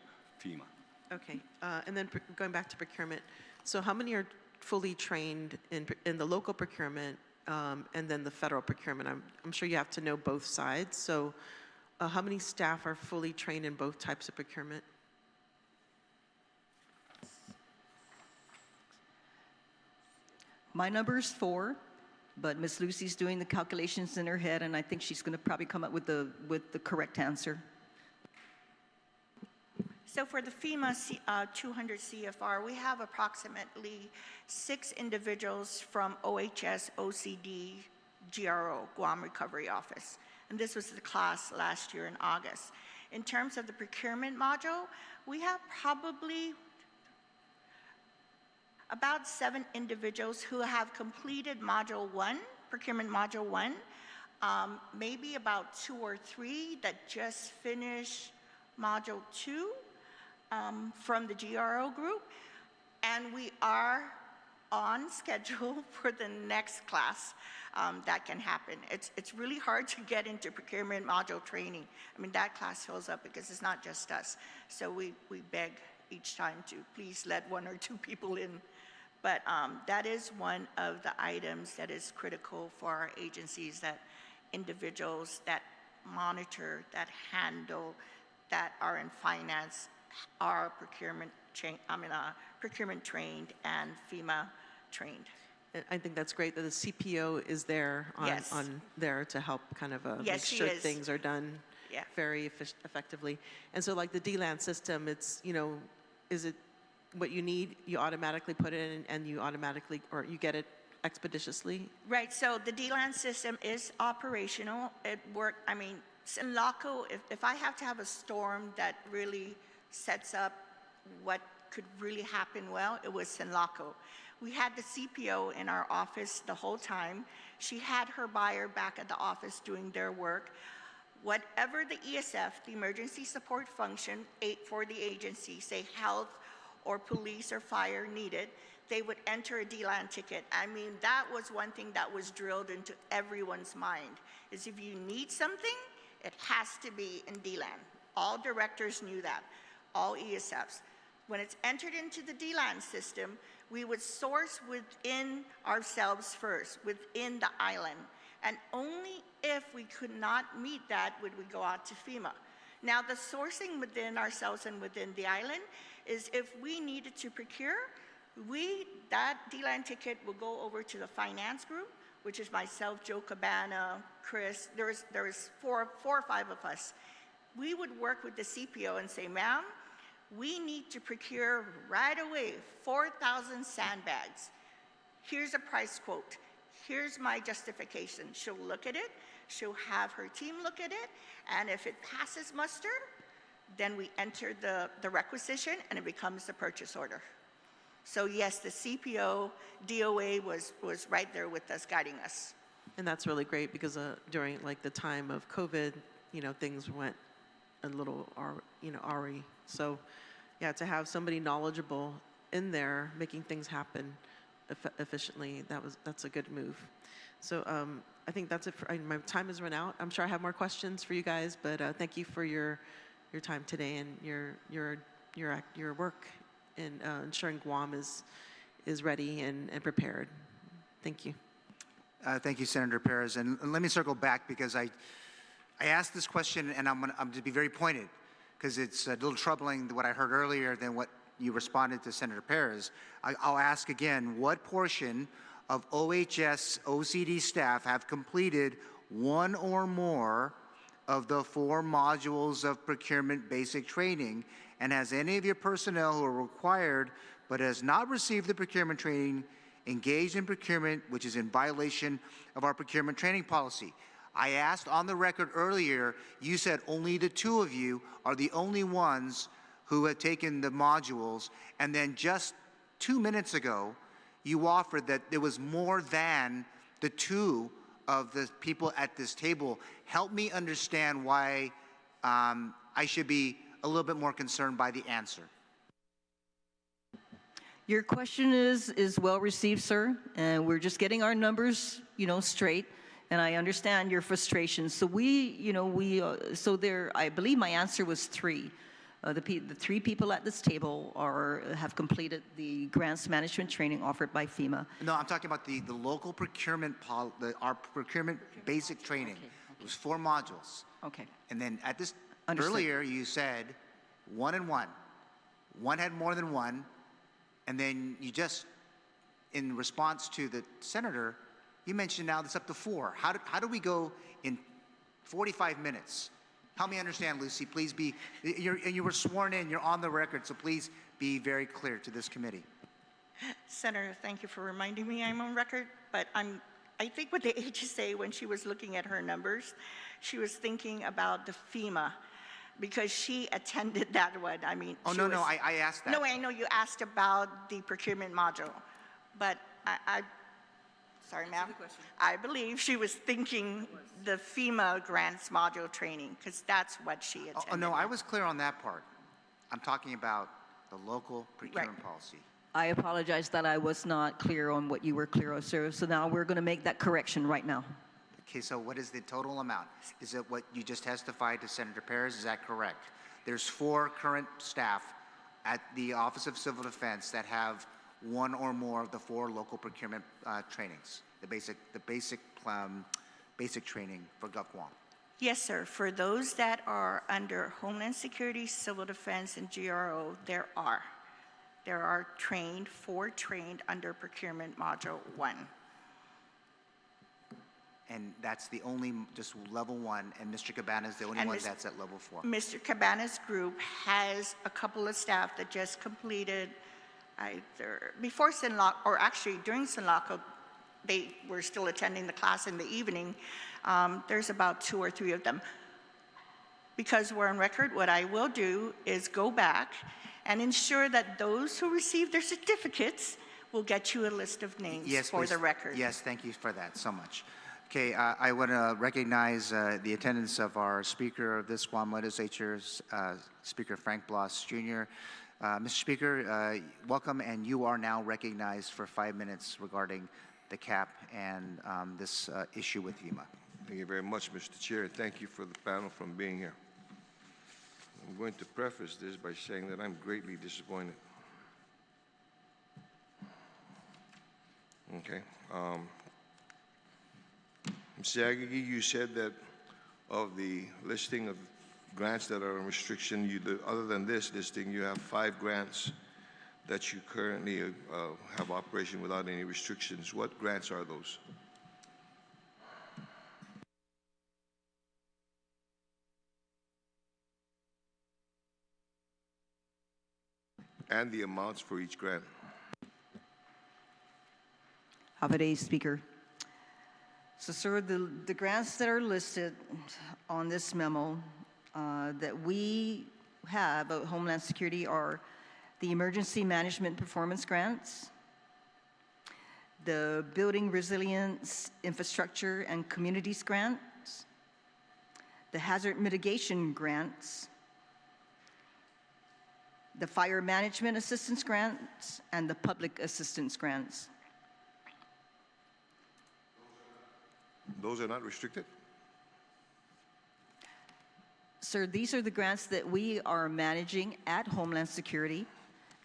FEMA. Okay, and then going back to procurement, so how many are fully trained in the local procurement and then the federal procurement? I'm sure you have to know both sides, so how many staff are fully trained in both types of procurement? My number is 4, but Ms. Lucy's doing the calculations in her head, and I think she's going to probably come up with the correct answer. So for the FEMA 200 CFR, we have approximately 6 individuals from OHS, OCD, GRO, Guam Recovery Office. And this was the class last year in August. In terms of the procurement module, we have probably about 7 individuals who have completed Module 1, Procurement Module 1, maybe about 2 or 3 that just finished Module 2 from the GRO group, and we are on schedule for the next class that can happen. It's really hard to get into procurement module training. I mean, that class fills up because it's not just us. So we beg each time to please let 1 or 2 people in. But that is one of the items that is critical for our agencies, that individuals that monitor, that handle that are in finance are procurement trained and FEMA trained. I think that's great that the CPO is there Yes. on there to help kind of Yes, make she sure is. things are done Yeah. very effectively. And so like the DLAN system, it's, you know, is it what you need, you automatically put it in and you automatically, or you get it expeditiously? Right, so the DLAN system is operational. It worked, I mean, Sinlaco, if I have to have a storm that really sets up what could really happen well, it was Sinlaco. We had the CPO in our office the whole time. She had her buyer back at the office doing their work. Whatever the ESF, the emergency support function for the agency, say health or police or fire needed, they would enter a DLAN ticket. I mean, that was one thing that was drilled into everyone's mind, is if you need something, it has to be in DLAN. All directors knew that, all ESFs. When it's entered into the DLAN system, we would source within ourselves first, within the island. And only if we could not meet that would we go out to FEMA. Now, the sourcing within ourselves and within the island is if we needed to procure, that DLAN ticket will go over to the finance group, which is myself, Joe Cabana, Chris. There was four or five of us. We would work with the CPO and say, ma'am, we need to procure right away 4,000 sandbags. Here's a price quote. Here's my justification. She'll look at it. She'll have her team look at it. And if it passes muster, then we enter the requisition and it becomes the purchase order. So yes, the CPO, DOA was right there with us, guiding us. And that's really great because during like the time of COVID, you know, things went a little, awry. So yeah, to have somebody knowledgeable in there making things happen efficiently, that's a good move. So I think that's it. My time has run out. I'm sure I have more questions for you guys, but thank you for your time today and your work in ensuring Guam is ready and prepared. Thank you. Thank you, Senator Perez. And let me circle back because I asked this question, and I'm going to be very pointed because it's a little troubling what I heard earlier than what you responded to Senator Perez. I'll ask again, what portion of OHS OCD staff have completed one or more of the 4 modules of procurement basic training? And has any of your personnel who are required but has not received the procurement training engaged in procurement, which is in violation of our procurement training policy? I asked on the record earlier, you said only the 2 of you are the only ones who have taken the modules, and then just 2 minutes ago, you offered that there was more than the 2 of the people at this table. Help me understand why I should be a little bit more concerned by the answer. Your question is well received, sir, and we're just getting our numbers, straight. And I understand your frustration. So I believe my answer was 3. The 3 people at this table have completed the grants management training offered by FEMA. No, I'm talking about the local procurement, our procurement basic training. Okay. It was 4 modules. Okay. And then at this, Understood. earlier you said 1 and 1. One had more than 1. And then you just, in response to the senator, you mentioned now it's up to 4. How do we go in 45 minutes? Help me understand, Lucy. Please be, you were sworn in, you're on the record, so please be very clear to this committee. Senator, thank you for reminding me I'm on record, but I think with the HSA, when she was looking at her numbers, she was thinking about the FEMA, because she attended that one. I mean, Oh, no, I asked that. No, I know you asked about the procurement module, but sorry, ma'am. I believe she was thinking the FEMA grants module training, because that's what she attended. Oh, no, I was clear on that part. I'm talking about the local procurement policy. I apologize that I was not clear on what you were clear of, sir. So now we're going to make that correction right now. Okay, so what is the total amount? Is it what you just testified to Senator Perez? Is that correct? There's 4 current staff at the Office of Civil Defense that have 1 or more of the 4 local procurement trainings, the basic training for GovGuam. Yes, sir. For those that are under Homeland Security, Civil Defense, and GRO, there are. There are trained under Procurement Module 1. And that's the only, just level 1, and Mr. Cabana is the only And one Ms. that's at level 4. Mr. Cabana's group has a couple of staff that just completed either before Sinlock, or actually during Sinlock, they were still attending the class in the evening. There's about 2 or 3 of them. Because we're on record, what I will do is go back and ensure that those who receive their certificates will get you a list of names for please. the record. Yes, thank you for that so much. Okay, I want to recognize the attendance of our Speaker of this Guam Legislature, Speaker Frank Bloss Jr. Mr. Speaker, welcome, and you are now recognized for 5 minutes regarding the cap and this issue with FEMA. Thank you very much, Mr. Chair. Thank you for the panel for being here. I'm going to preface this by saying that I'm greatly disappointed. Okay. Ms. Agagi, you said that of the listing of grants that are on restriction, other than this listing, you have 5 grants that you currently have operation without any restrictions. What grants are those? And the amounts for each grant. Have a day, Speaker. So, sir, the grants that are listed on this memo that we have at Homeland Security are the Emergency Management Performance Grants, the Building Resilience, Infrastructure, and Communities Grants, the Hazard Mitigation Grants, the Fire Management Assistance Grants, and the Public Assistance Grants. Those are not restricted? Sir, these are the grants that we are managing at Homeland Security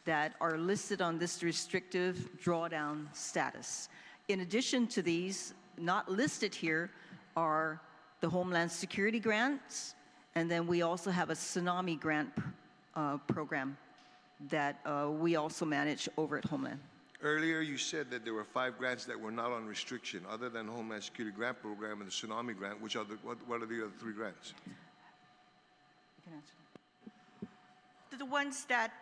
that are listed on this restrictive drawdown status. In addition to these, not listed here are the Homeland Security grants, and then we also have a tsunami grant program that we also manage over at Homeland. Earlier, you said that there were 5 grants that were not on restriction, other than Homeland Security Grant Program and the Tsunami Grant. Which are what are the other 3 grants? You can answer. The ones that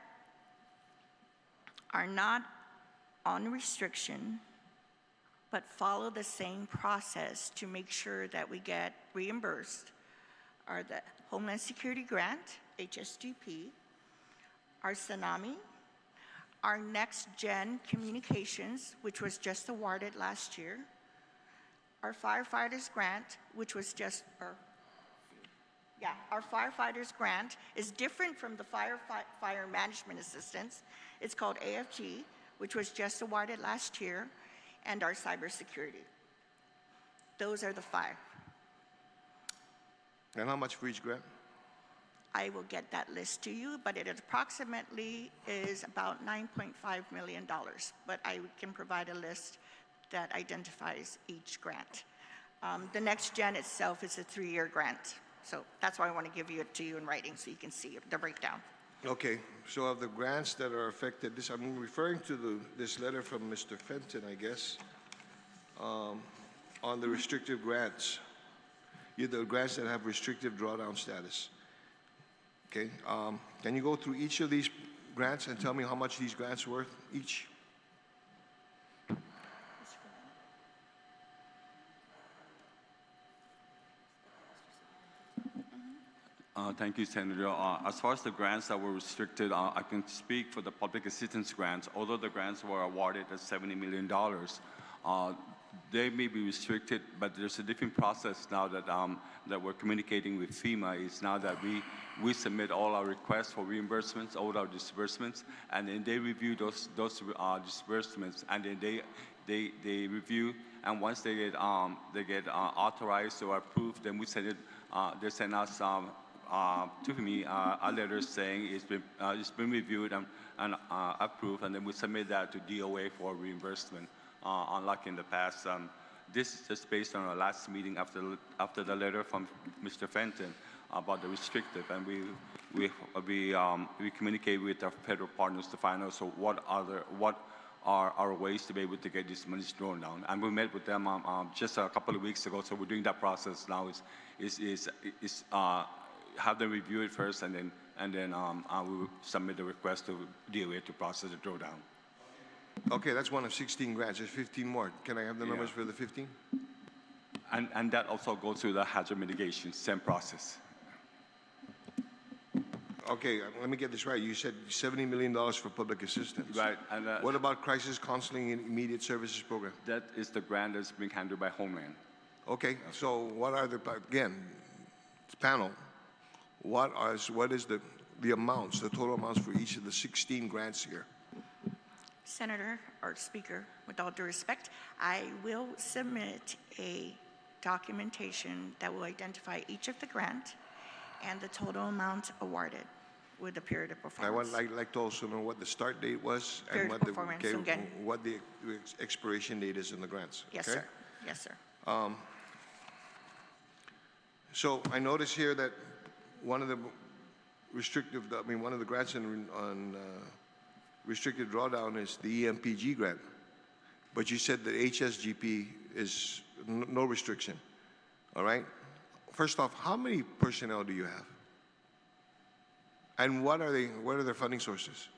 are not on restriction, but follow the same process to make sure that we get reimbursed are the Homeland Security Grant, HSGP, our Tsunami, our Next Gen Communications, which was just awarded last year, our Firefighters Grant, which was just, our Firefighters Grant is different from the Fire Management Assistance. It's called AFG, which was just awarded last year, and our Cybersecurity. Those are the 5. And how much for each grant? I will get that list to you, but it approximately is about $9.5 million. But I can provide a list that identifies each grant. The Next Gen itself is a 3-year grant. So that's why I want to give it to you in writing so you can see the breakdown. Okay, so of the grants that are affected, I'm referring to this letter from Mr. Fenton, I guess, on the restrictive grants. The grants that have restrictive drawdown status. Okay, can you go through each of these grants and tell me how much these grants are worth each? Thank you, Senator. As far as the grants that were restricted, I can speak for the public assistance grants. Although the grants were awarded at $70 million, they may be restricted, but there's a different process now that that we're communicating with FEMA. Is now that we submit all our requests for reimbursements, all our disbursements, and then they review those disbursements, and then they review, and once they get authorized or approved, then we send it. They send us to me a letter saying it's been reviewed and approved, and then we submit that to DOA for reimbursement. Unlike in the past, this is just based on our last meeting after the letter from Mr. Fenton about the restrictive, and we communicate with our federal partners to find out so what are our ways to be able to get these monies drawn down. And we met with them just a couple of weeks ago, so we're doing that process now. Is have them review it first, and then we will submit the request to DOA to process the drawdown. Okay, that's one of 16 grants. There's 15 more. Can I have the numbers for the 15? And that also goes through the hazard mitigation, same process. Okay, let me get this right. You said $70 million for public assistance. Right. And What about crisis counseling and immediate services program? that is the grant that's being handled by Homeland. Okay, so what are again, panel, what is the amounts, the total amounts for each of the 16 grants here? Senator or Speaker, with all due respect, I will submit a documentation that will identify each of the grant and the total amount awarded with the period of performance. I'd like to also know what the start date was Period and of performance, again. what the expiration date is in the grants. Yes, okay? sir. Yes, sir. So I notice here that one of the grants on restricted drawdown is the EMPG grant, but you said that HSGP is no restriction. All right. First off, how many personnel do you have? And what are their funding sources?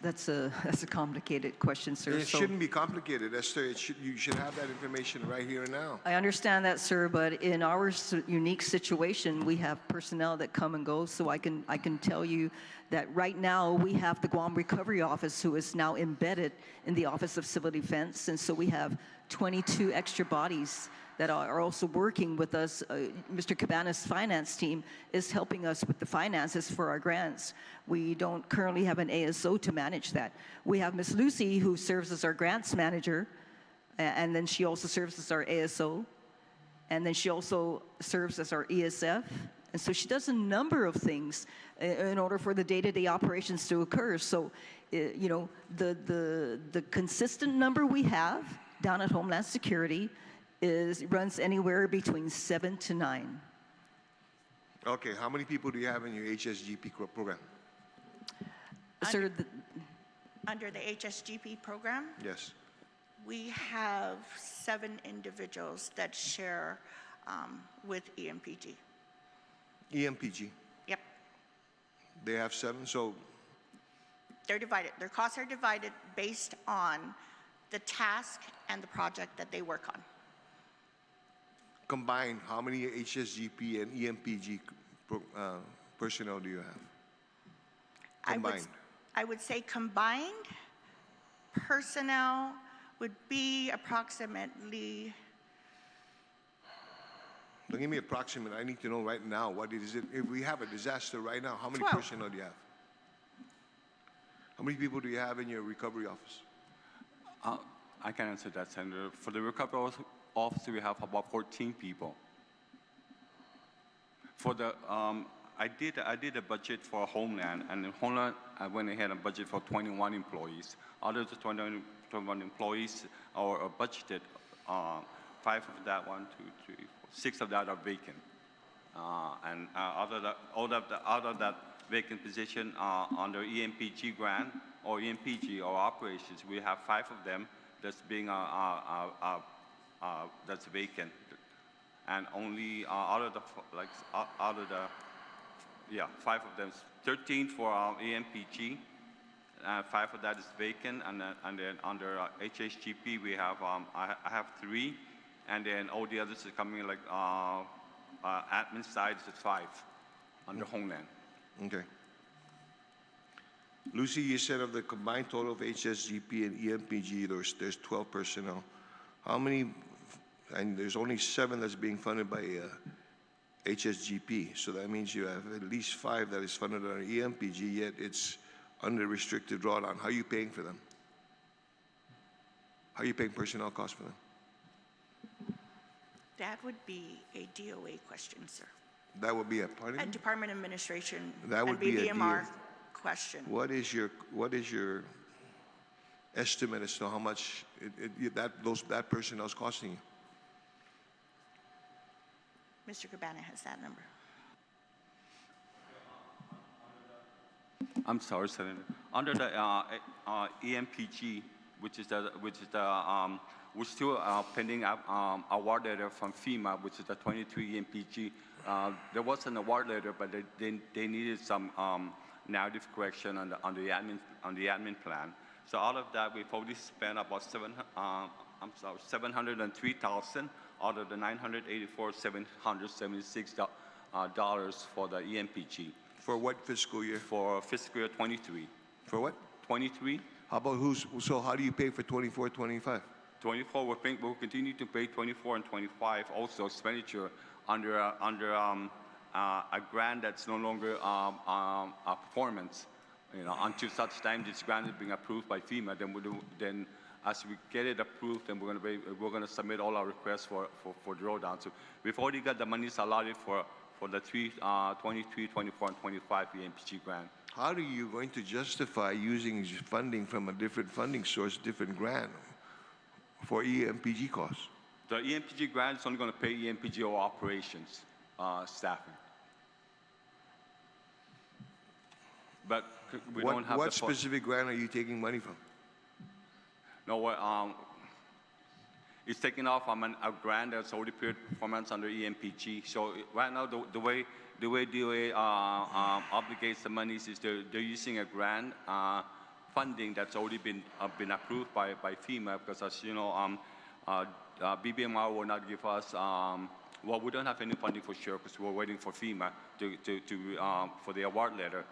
That's a complicated question, sir. It So shouldn't be complicated, Esther. You should have that information right here and now. I understand that, sir, but in our unique situation, we have personnel that come and go. So I can tell you that right now we have the Guam Recovery Office, who is now embedded in the Office of Civil Defense, and so we have 22 extra bodies that are also working with us. Mr. Cabana's finance team is helping us with the finances for our grants. We don't currently have an ASO to manage that. We have Ms. Lucy, who serves as our grants manager, and then she also serves as our ASO, and then she also serves as our ESF. And so she does a number of things in order for the day-to-day operations to occur. So, you know, the consistent number we have down at Homeland Security runs anywhere between 7 to 9. Okay, how many people do you have in your HSGP program? Sir, Under the HSGP program, Yes. we have 7 individuals that share with EMPG. EMPG, Yep, they have 7, so they're divided. Their costs are divided based on the task and the project that they work on. combined, how many HSGP and EMPG personnel do you have? Combined. I would say combined personnel would be approximately, Don't give me approximate. I need to know right now what it is. If we have a disaster right now, how many 12. personnel do you have? How many people do you have in your recovery office? I can answer that, Senator. For the recovery office, we have about 14 people. For the, I did a budget for Homeland, and in Homeland, I went ahead and budgeted for 21 employees. Out of the 21 employees are budgeted, 5 of that, 6 of that are vacant. And out of that vacant position under EMPG grant or EMPG or operations, we have 5 of them that's being that's vacant, and only out of the 5 of them, 13 for EMPG, 5 of that is vacant, and then under HSGP we have I have 3, and then all the others are coming like admin side is 5 under Homeland. Okay. Lucy, you said of the combined total of HSGP and EMPG, there's 12 personnel. How many, and there's only 7 that's being funded by HSGP, so that means you have at least 5 that is funded under EMPG, yet it's under restricted drawdown. How are you paying for them? How are you paying personnel costs for them? that would be a DOA question, sir. That would be a, pardon A me? Department Administration That would and be a BBMR question. What is your estimate as to how much that personnel is costing you? Mr. Cabana has that number. I'm sorry, Senator. Under the EMPG, which is the we're still pending award letter from FEMA, which is the 23 EMPG. There was an award letter, but they needed some narrative correction on the admin plan. So out of that, we've already spent about $703,000 out of the $984,776 for the EMPG. For what fiscal year? For fiscal year 23. For what? 23. How about so how do you pay for 24, 25? 24, we'll continue to pay 24 and 25 also expenditure under a grant that's no longer a performance. You know, until such time this grant is being approved by FEMA, then as we get it approved, then we're going to submit all our requests for drawdown. So we've already got the monies allotted for the 23, 24, and 25 EMPG grant. How are you going to justify using funding from a different funding source, different grant, for EMPG costs? The EMPG grant is only going to pay EMPG or operations staffing. But we don't have what specific grant are you taking money from? No, it's taken off from a grant that's already period performance under EMPG. So right now, the way DOA obligates the monies is they're using a grant funding that's already been approved by FEMA, because as you know, BBMR will not give us, well, we don't have any funding for sure because we're waiting for FEMA for the award letter.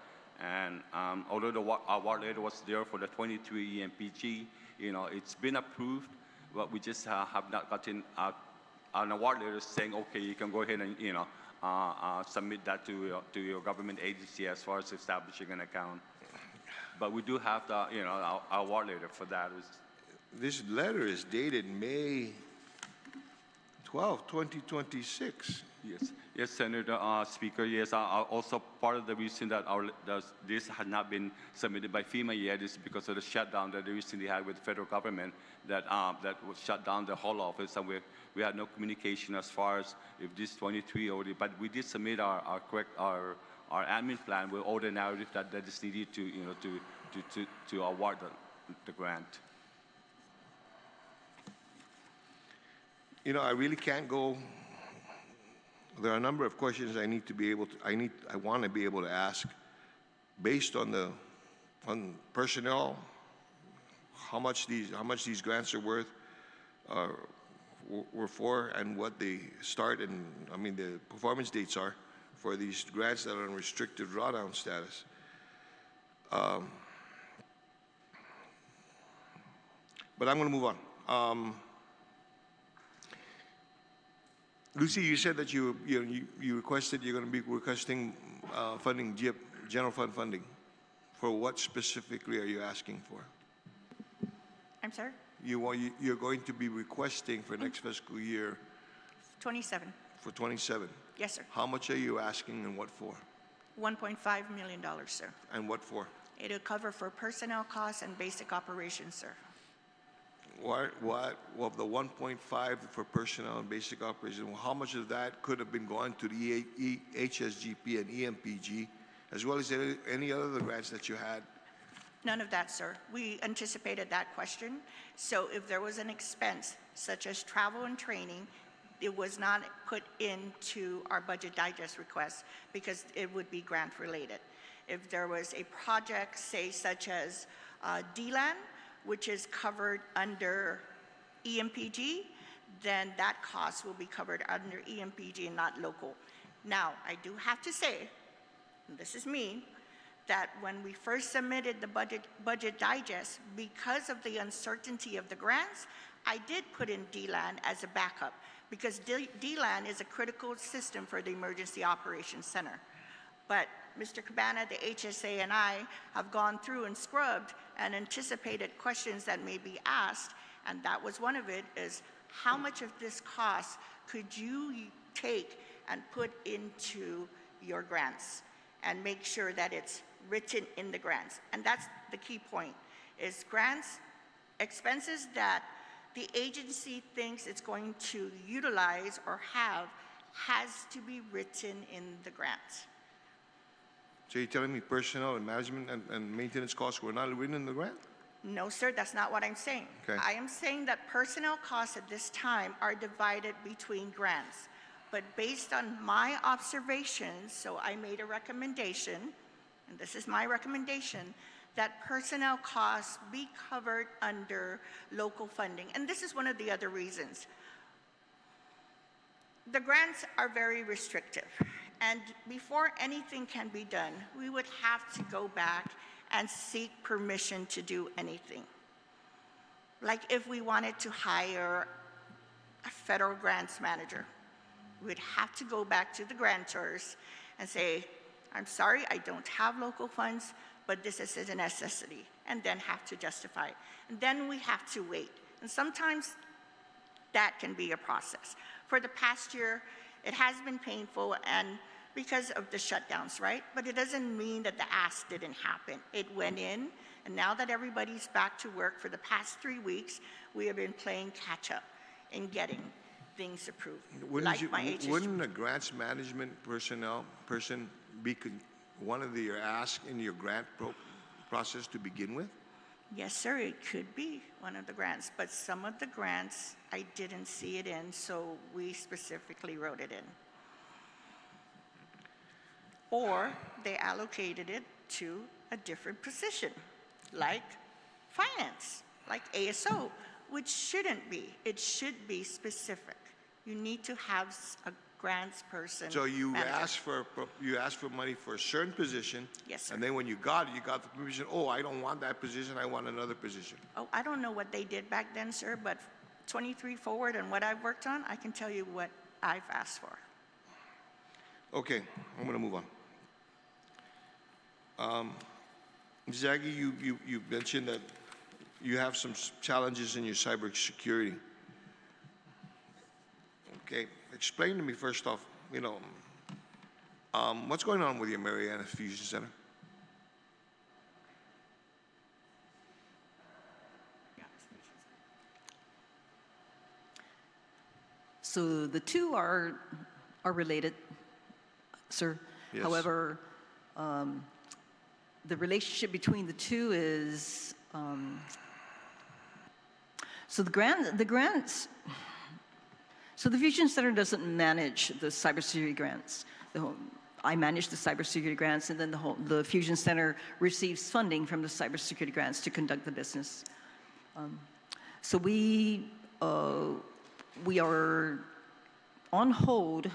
And although the award letter was there for the 23 EMPG, you know, it's been approved, but we just have not gotten an award letter saying, okay, you can go ahead and, you know, submit that to your government agency as far as establishing an account. But we do have the, you know, our award letter for that. This letter is dated May 12, 2026. Yes, Senator Speaker. Yes, also part of the reason that this had not been submitted by FEMA yet is because of the shutdown that they recently had with the federal government that was shut down the whole office, and we had no communication as far as if this 23 already. But we did submit our admin plan with all the narrative that is needed to, you know, to award the grant. You know, I really can't go. There are a number of questions I need to be able to. I want to be able to ask, based on personnel, how much these grants are worth, were for, and what they start and the performance dates are for these grants that are on restricted drawdown status. But I'm going to move on. Lucy, you said that you requested you're going to be requesting funding, general fund funding. For what specifically are you asking for? I'm sorry? You're going to be requesting for next fiscal year. 27. For 27. Yes, sir. How much are you asking and what for? $1.5 million, sir. And what for? It'll cover for personnel costs and basic operations, sir. What of the 1.5 for personnel and basic operations? How much of that could have been going to the HSGP and EMPG, as well as any other grants that you had? None of that, sir. We anticipated that question. So if there was an expense, such as travel and training, it was not put into our budget digest request because it would be grant related. If there was a project, say, such as DLAN, which is covered under EMPG, then that cost will be covered under EMPG and not local. Now, I do have to say, and this is me, that when we first submitted the budget digest, because of the uncertainty of the grants, I did put in DLAN as a backup, because DLAN is a critical system for the Emergency Operations Center. But Mr. Cabana, the HSA, and I have gone through and scrubbed and anticipated questions that may be asked, and that was one of it, is how much of this cost could you take and put into your grants and make sure that it's written in the grants. And that's the key point, is grants, expenses that the agency thinks it's going to utilize or have has to be written in the grants. So you're telling me personnel and management and maintenance costs were not written in the grant? No, sir, that's not what I'm saying. Okay. I am saying that personnel costs at this time are divided between grants. But based on my observations, so I made a recommendation, and this is my recommendation, that personnel costs be covered under local funding. And this is one of the other reasons. The grants are very restrictive. And before anything can be done, we would have to go back and seek permission to do anything. Like if we wanted to hire a federal grants manager, we'd have to go back to the grantors and say, I'm sorry, I don't have local funds, but this is a necessity, and then have to justify it. And then we have to wait. And sometimes that can be a process. For the past year, it has been painful, and because of the shutdowns, right? But it doesn't mean that the ask didn't happen. It went in, and now that everybody's back to work for the past 3 weeks, we have been playing catch up in getting things approved. Wouldn't a grants management person be one of your asks in your grant process to begin with? Yes, sir, it could be one of the grants, but some of the grants, I didn't see it in, so we specifically wrote it in. Or they allocated it to a different position, like finance, like ASO, which shouldn't be. It should be specific. You need to have a grants person. So you manager. asked for money for a certain position. Yes, sir. And then when you got it, you got the permission. Oh, I don't want that position. I want another position. Oh, I don't know what they did back then, sir, but 23 forward and what I've worked on, I can tell you what I've asked for. Okay, I'm going to move on. Ms. Aggie, you mentioned that you have some challenges in your cybersecurity. Okay, explain to me first off, what's going on with your Mariana Fusion Center? So the two are related, sir. Yes. However, the relationship between the two is, so the grants, so the Fusion Center doesn't manage the cybersecurity grants. I manage the cybersecurity grants, and then the Fusion Center receives funding from the cybersecurity grants to conduct the business. So we are on hold,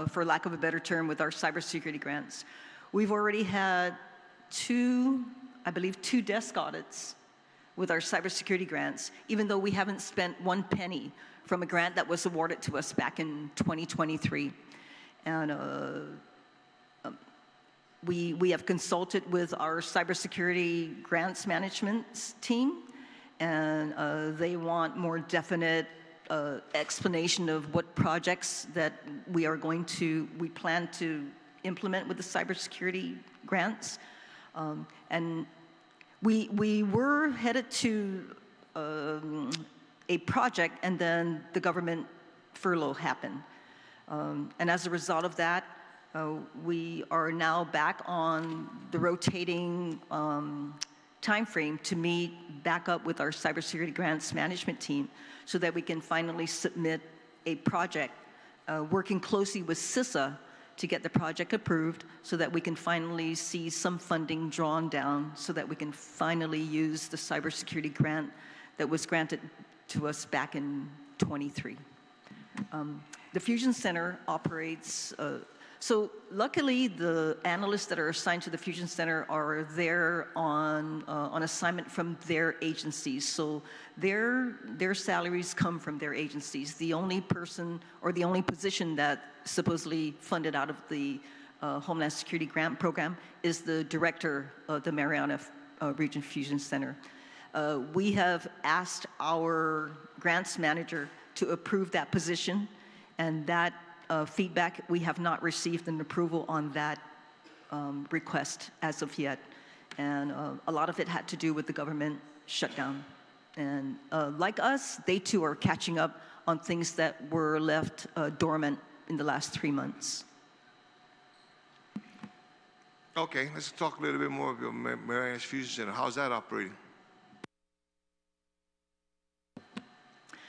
for lack of a better term, with our cybersecurity grants. We've already had two desk audits with our cybersecurity grants, even though we haven't spent 1 penny from a grant that was awarded to us back in 2023. And we have consulted with our cybersecurity grants management team, and they want more definite explanation of what projects that we plan to implement with the cybersecurity grants. And we were headed to a project, and then the government furlough happened. And as a result of that, we are now back on the rotating time frame to meet back up with our cybersecurity grants management team so that we can finally submit a project, working closely with CISA to get the project approved so that we can finally see some funding drawn down so that we can finally use the cybersecurity grant that was granted to us back in 23. The Fusion Center operates, so luckily the analysts that are assigned to the Fusion Center are there on assignment from their agencies. So their salaries come from their agencies. The only person or the only position that supposedly funded out of the Homeland Security Grant Program is the director of the Mariana Region Fusion Center. We have asked our grants manager to approve that position, and that feedback, we have not received an approval on that request as of yet. And a lot of it had to do with the government shutdown. And like us, they too are catching up on things that were left dormant in the last 3 months. Okay, let's talk a little bit more about Marianas Fusion Center. How's that operating?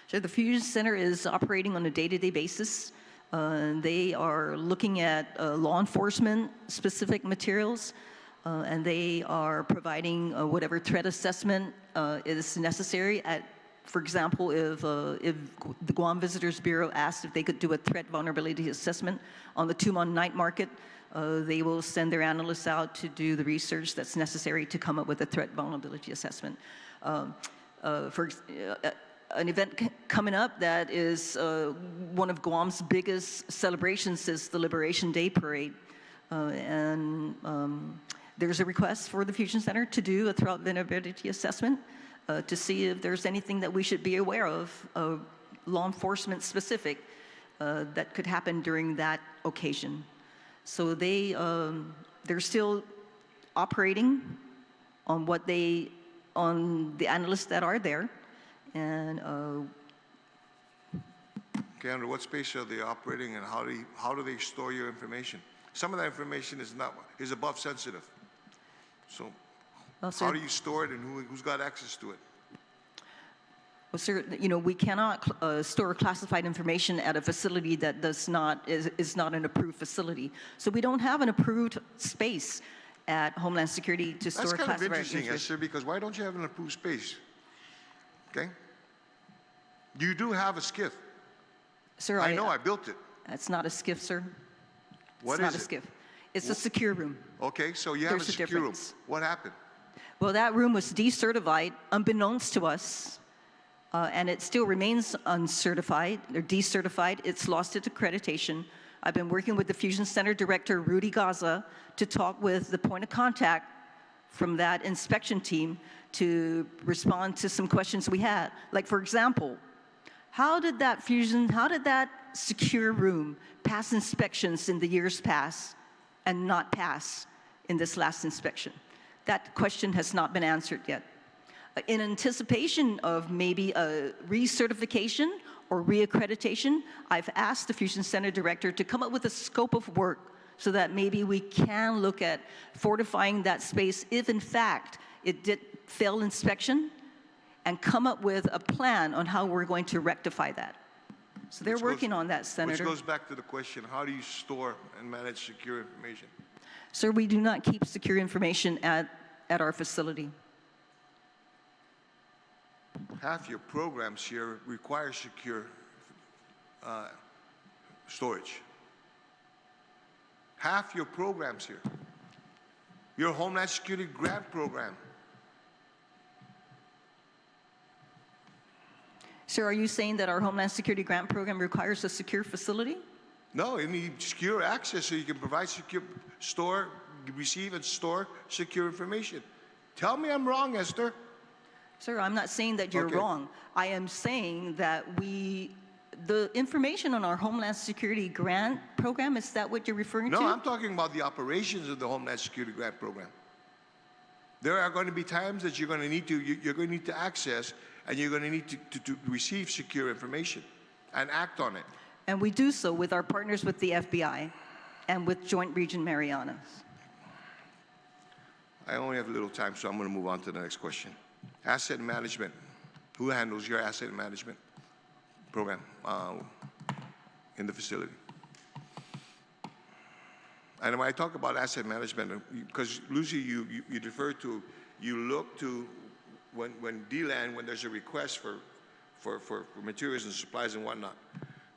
So the Fusion Center is operating on a day-to-day basis. They are looking at law enforcement specific materials, and they are providing whatever threat assessment is necessary. For example, if the Guam Visitors Bureau asked if they could do a threat vulnerability assessment on the Tumon night market, they will send their analysts out to do the research that's necessary to come up with a threat vulnerability assessment. An event coming up that is one of Guam's biggest celebrations is the Liberation Day Parade. There's a request for the Fusion Center to do a threat vulnerability assessment to see if there's anything that we should be aware of law enforcement specific, that could happen during that occasion. So they're still operating on on the analysts that are there. And Okay, under what space are they operating, and how do they store your information? Some of that information is above sensitive. So how do you store it, and who's got access to it? Well, sir, we cannot store classified information at a facility that is not an approved facility. So we don't have an approved space at Homeland Security to store That's kind of classified interesting, information. Esther, because why don't you have an approved space? Okay? You do have a skiff. Sir, I know, I built it. It's not a skiff, sir. What It's not is a it? skiff. It's a secure room. Okay, so you have a There's a secure room. difference. What happened? Well, that room was decertified, unbeknownst to us, and it still remains uncertified or decertified. It's lost its accreditation. I've been working with the Fusion Center Director, Rudy Gaza, to talk with the point of contact from that inspection team to respond to some questions we had. Like, for example, how did that secure room pass inspections in the years past and not pass in this last inspection? That question has not been answered yet. In anticipation of maybe a recertification or reaccreditation, I've asked the Fusion Center Director to come up with a scope of work so that maybe we can look at fortifying that space if in fact it did fail inspection, and come up with a plan on how we're going to rectify that. So they're working on that, Senator. Which goes back to the question, how do you store and manage secure information? Sir, we do not keep secure information at our facility. Half your programs here require secure storage. Half your programs here. Your Homeland Security grant program. Sir, are you saying that our Homeland Security grant program requires a secure facility? No, you need secure access so you can provide receive and store secure information. Tell me I'm wrong, Esther. Sir, I'm not saying that you're Okay. wrong. I am saying that the information on our Homeland Security grant program, is that what you're referring to? No, I'm talking about the operations of the Homeland Security grant program. There are going to be times that you're going to need to access, and you're going to need to receive secure information and act on it. And we do so with our partners with the FBI and with Joint Region Marianas. I only have a little time, so I'm going to move on to the next question. Asset management. Who handles your asset management program in the facility? And when I talk about asset management, because Lucy, you defer to, you look to when DLAN, when there's a request for materials and supplies and whatnot,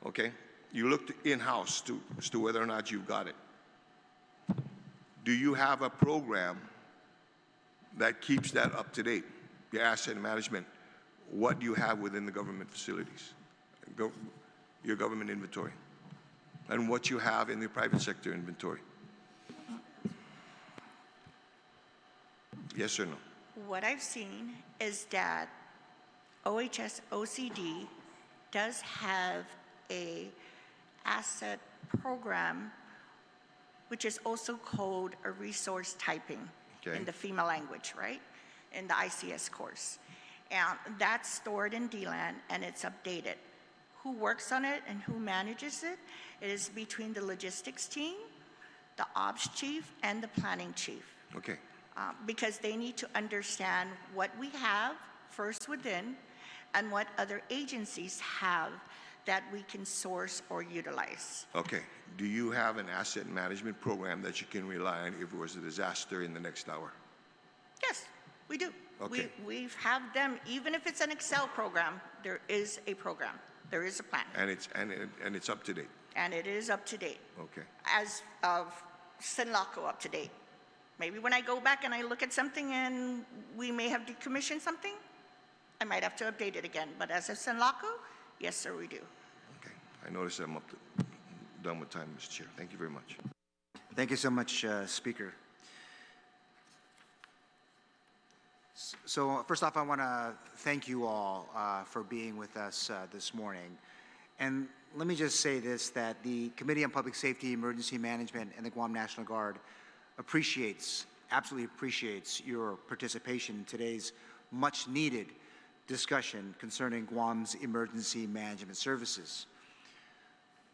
okay? You look to in-house as to whether or not you've got it. Do you have a program that keeps that up to date, your asset management? What do you have within the government facilities, your government inventory, and what you have in the private sector inventory? Yes or no? What I've seen is that OHS OCD does have a asset program which is also called a resource typing Okay. in the FEMA language, right? In the ICS course. And that's stored in DLAN and it's updated. Who works on it and who manages it? It is between the logistics team, the ops chief, and the planning chief. Okay. Because they need to understand what we have first within and what other agencies have that we can source or utilize. Okay. Do you have an asset management program that you can rely on if there was a disaster in the next hour? Yes, we do. Okay. We have them, even if it's an Excel program, there is a program. There is a plan. And it's up to date. And it is up to date. Okay. As of Sinlaco up to date. Maybe when I go back and I look at something and we may have decommissioned something, I might have to update it again. But as of Sinlaco, yes, sir, we do. Okay. I notice I'm done with time, Mr. Chair. Thank you very much. Thank you so much, Speaker. So first off, I want to thank you all for being with us this morning. And let me just say this, that the Committee on Public Safety, Emergency Management, and the Guam National Guard absolutely appreciates your participation in today's much needed discussion concerning Guam's emergency management services.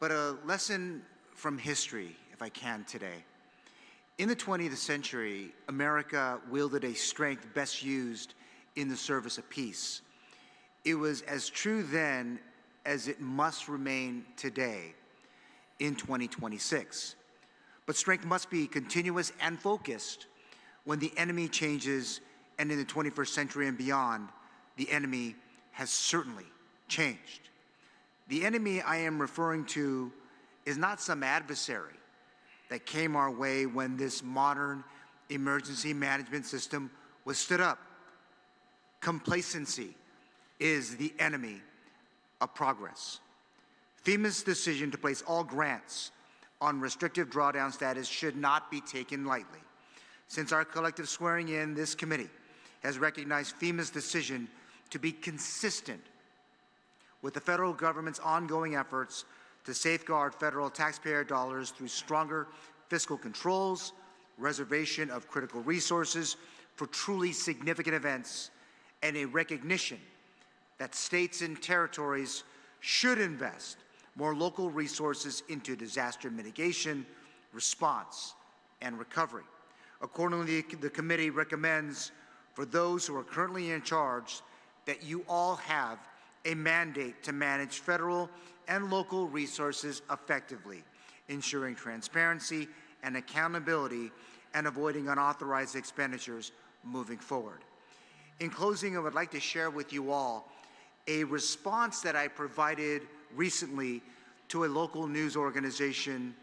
But a lesson from history, if I can today. In the 20th century, America wielded a strength best used in the service of peace. It was as true then as it must remain today in 2026. But strength must be continuous and focused when the enemy changes, and in the 21st century and beyond, the enemy has certainly changed. The enemy I am referring to is not some adversary that came our way when this modern emergency management system was stood up. Complacency is the enemy of progress. FEMA's decision to place all grants on restrictive drawdown status should not be taken lightly. Since our collective swearing in, this committee has recognized FEMA's decision to be consistent with the federal government's ongoing efforts to safeguard federal taxpayer dollars through stronger fiscal controls, reservation of critical resources for truly significant events, and a recognition that states and territories should invest more local resources into disaster mitigation, response, and recovery. Accordingly, the committee recommends for those who are currently in charge that you all have a mandate to manage federal and local resources effectively, ensuring transparency and accountability and avoiding unauthorized expenditures moving forward. In closing, I would like to share with you all a response that I provided recently to a local news organization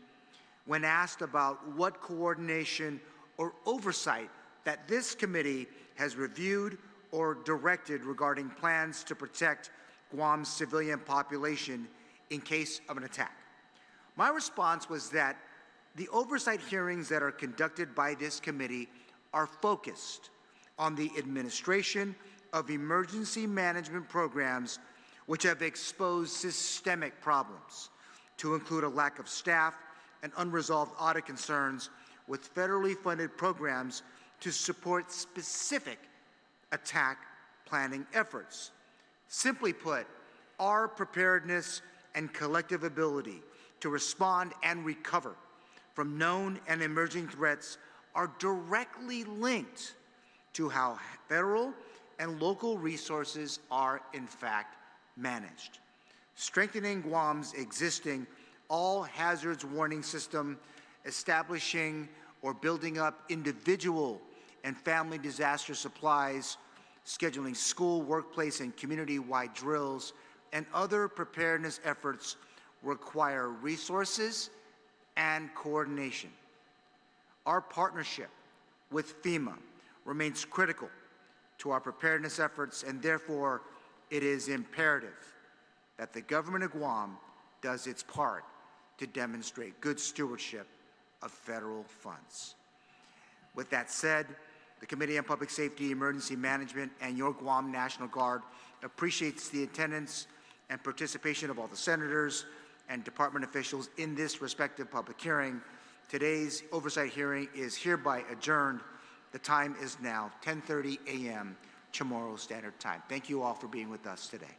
when asked about what coordination or oversight that this committee has reviewed or directed regarding plans to protect Guam's civilian population in case of an attack. My response was that the oversight hearings that are conducted by this committee are focused on the administration of emergency management programs which have exposed systemic problems, to include a lack of staff and unresolved audit concerns with federally funded programs to support specific attack planning efforts. Simply put, our preparedness and collective ability to respond and recover from known and emerging threats are directly linked to how federal and local resources are in fact managed. Strengthening Guam's existing all hazards warning system, establishing or building up individual and family disaster supplies, scheduling school, workplace, and community-wide drills, and other preparedness efforts require resources and coordination. Our partnership with FEMA remains critical to our preparedness efforts, and therefore it is imperative that the government of Guam does its part to demonstrate good stewardship of federal funds. With that said, the Committee on Public Safety, Emergency Management, and your Guam National Guard appreciates the attendance and participation of all the senators and department officials in this respective public hearing Today's oversight hearing is hereby adjourned. The time is now 10:30 a.m. Chamorro Standard Time. Thank you all for being with us today.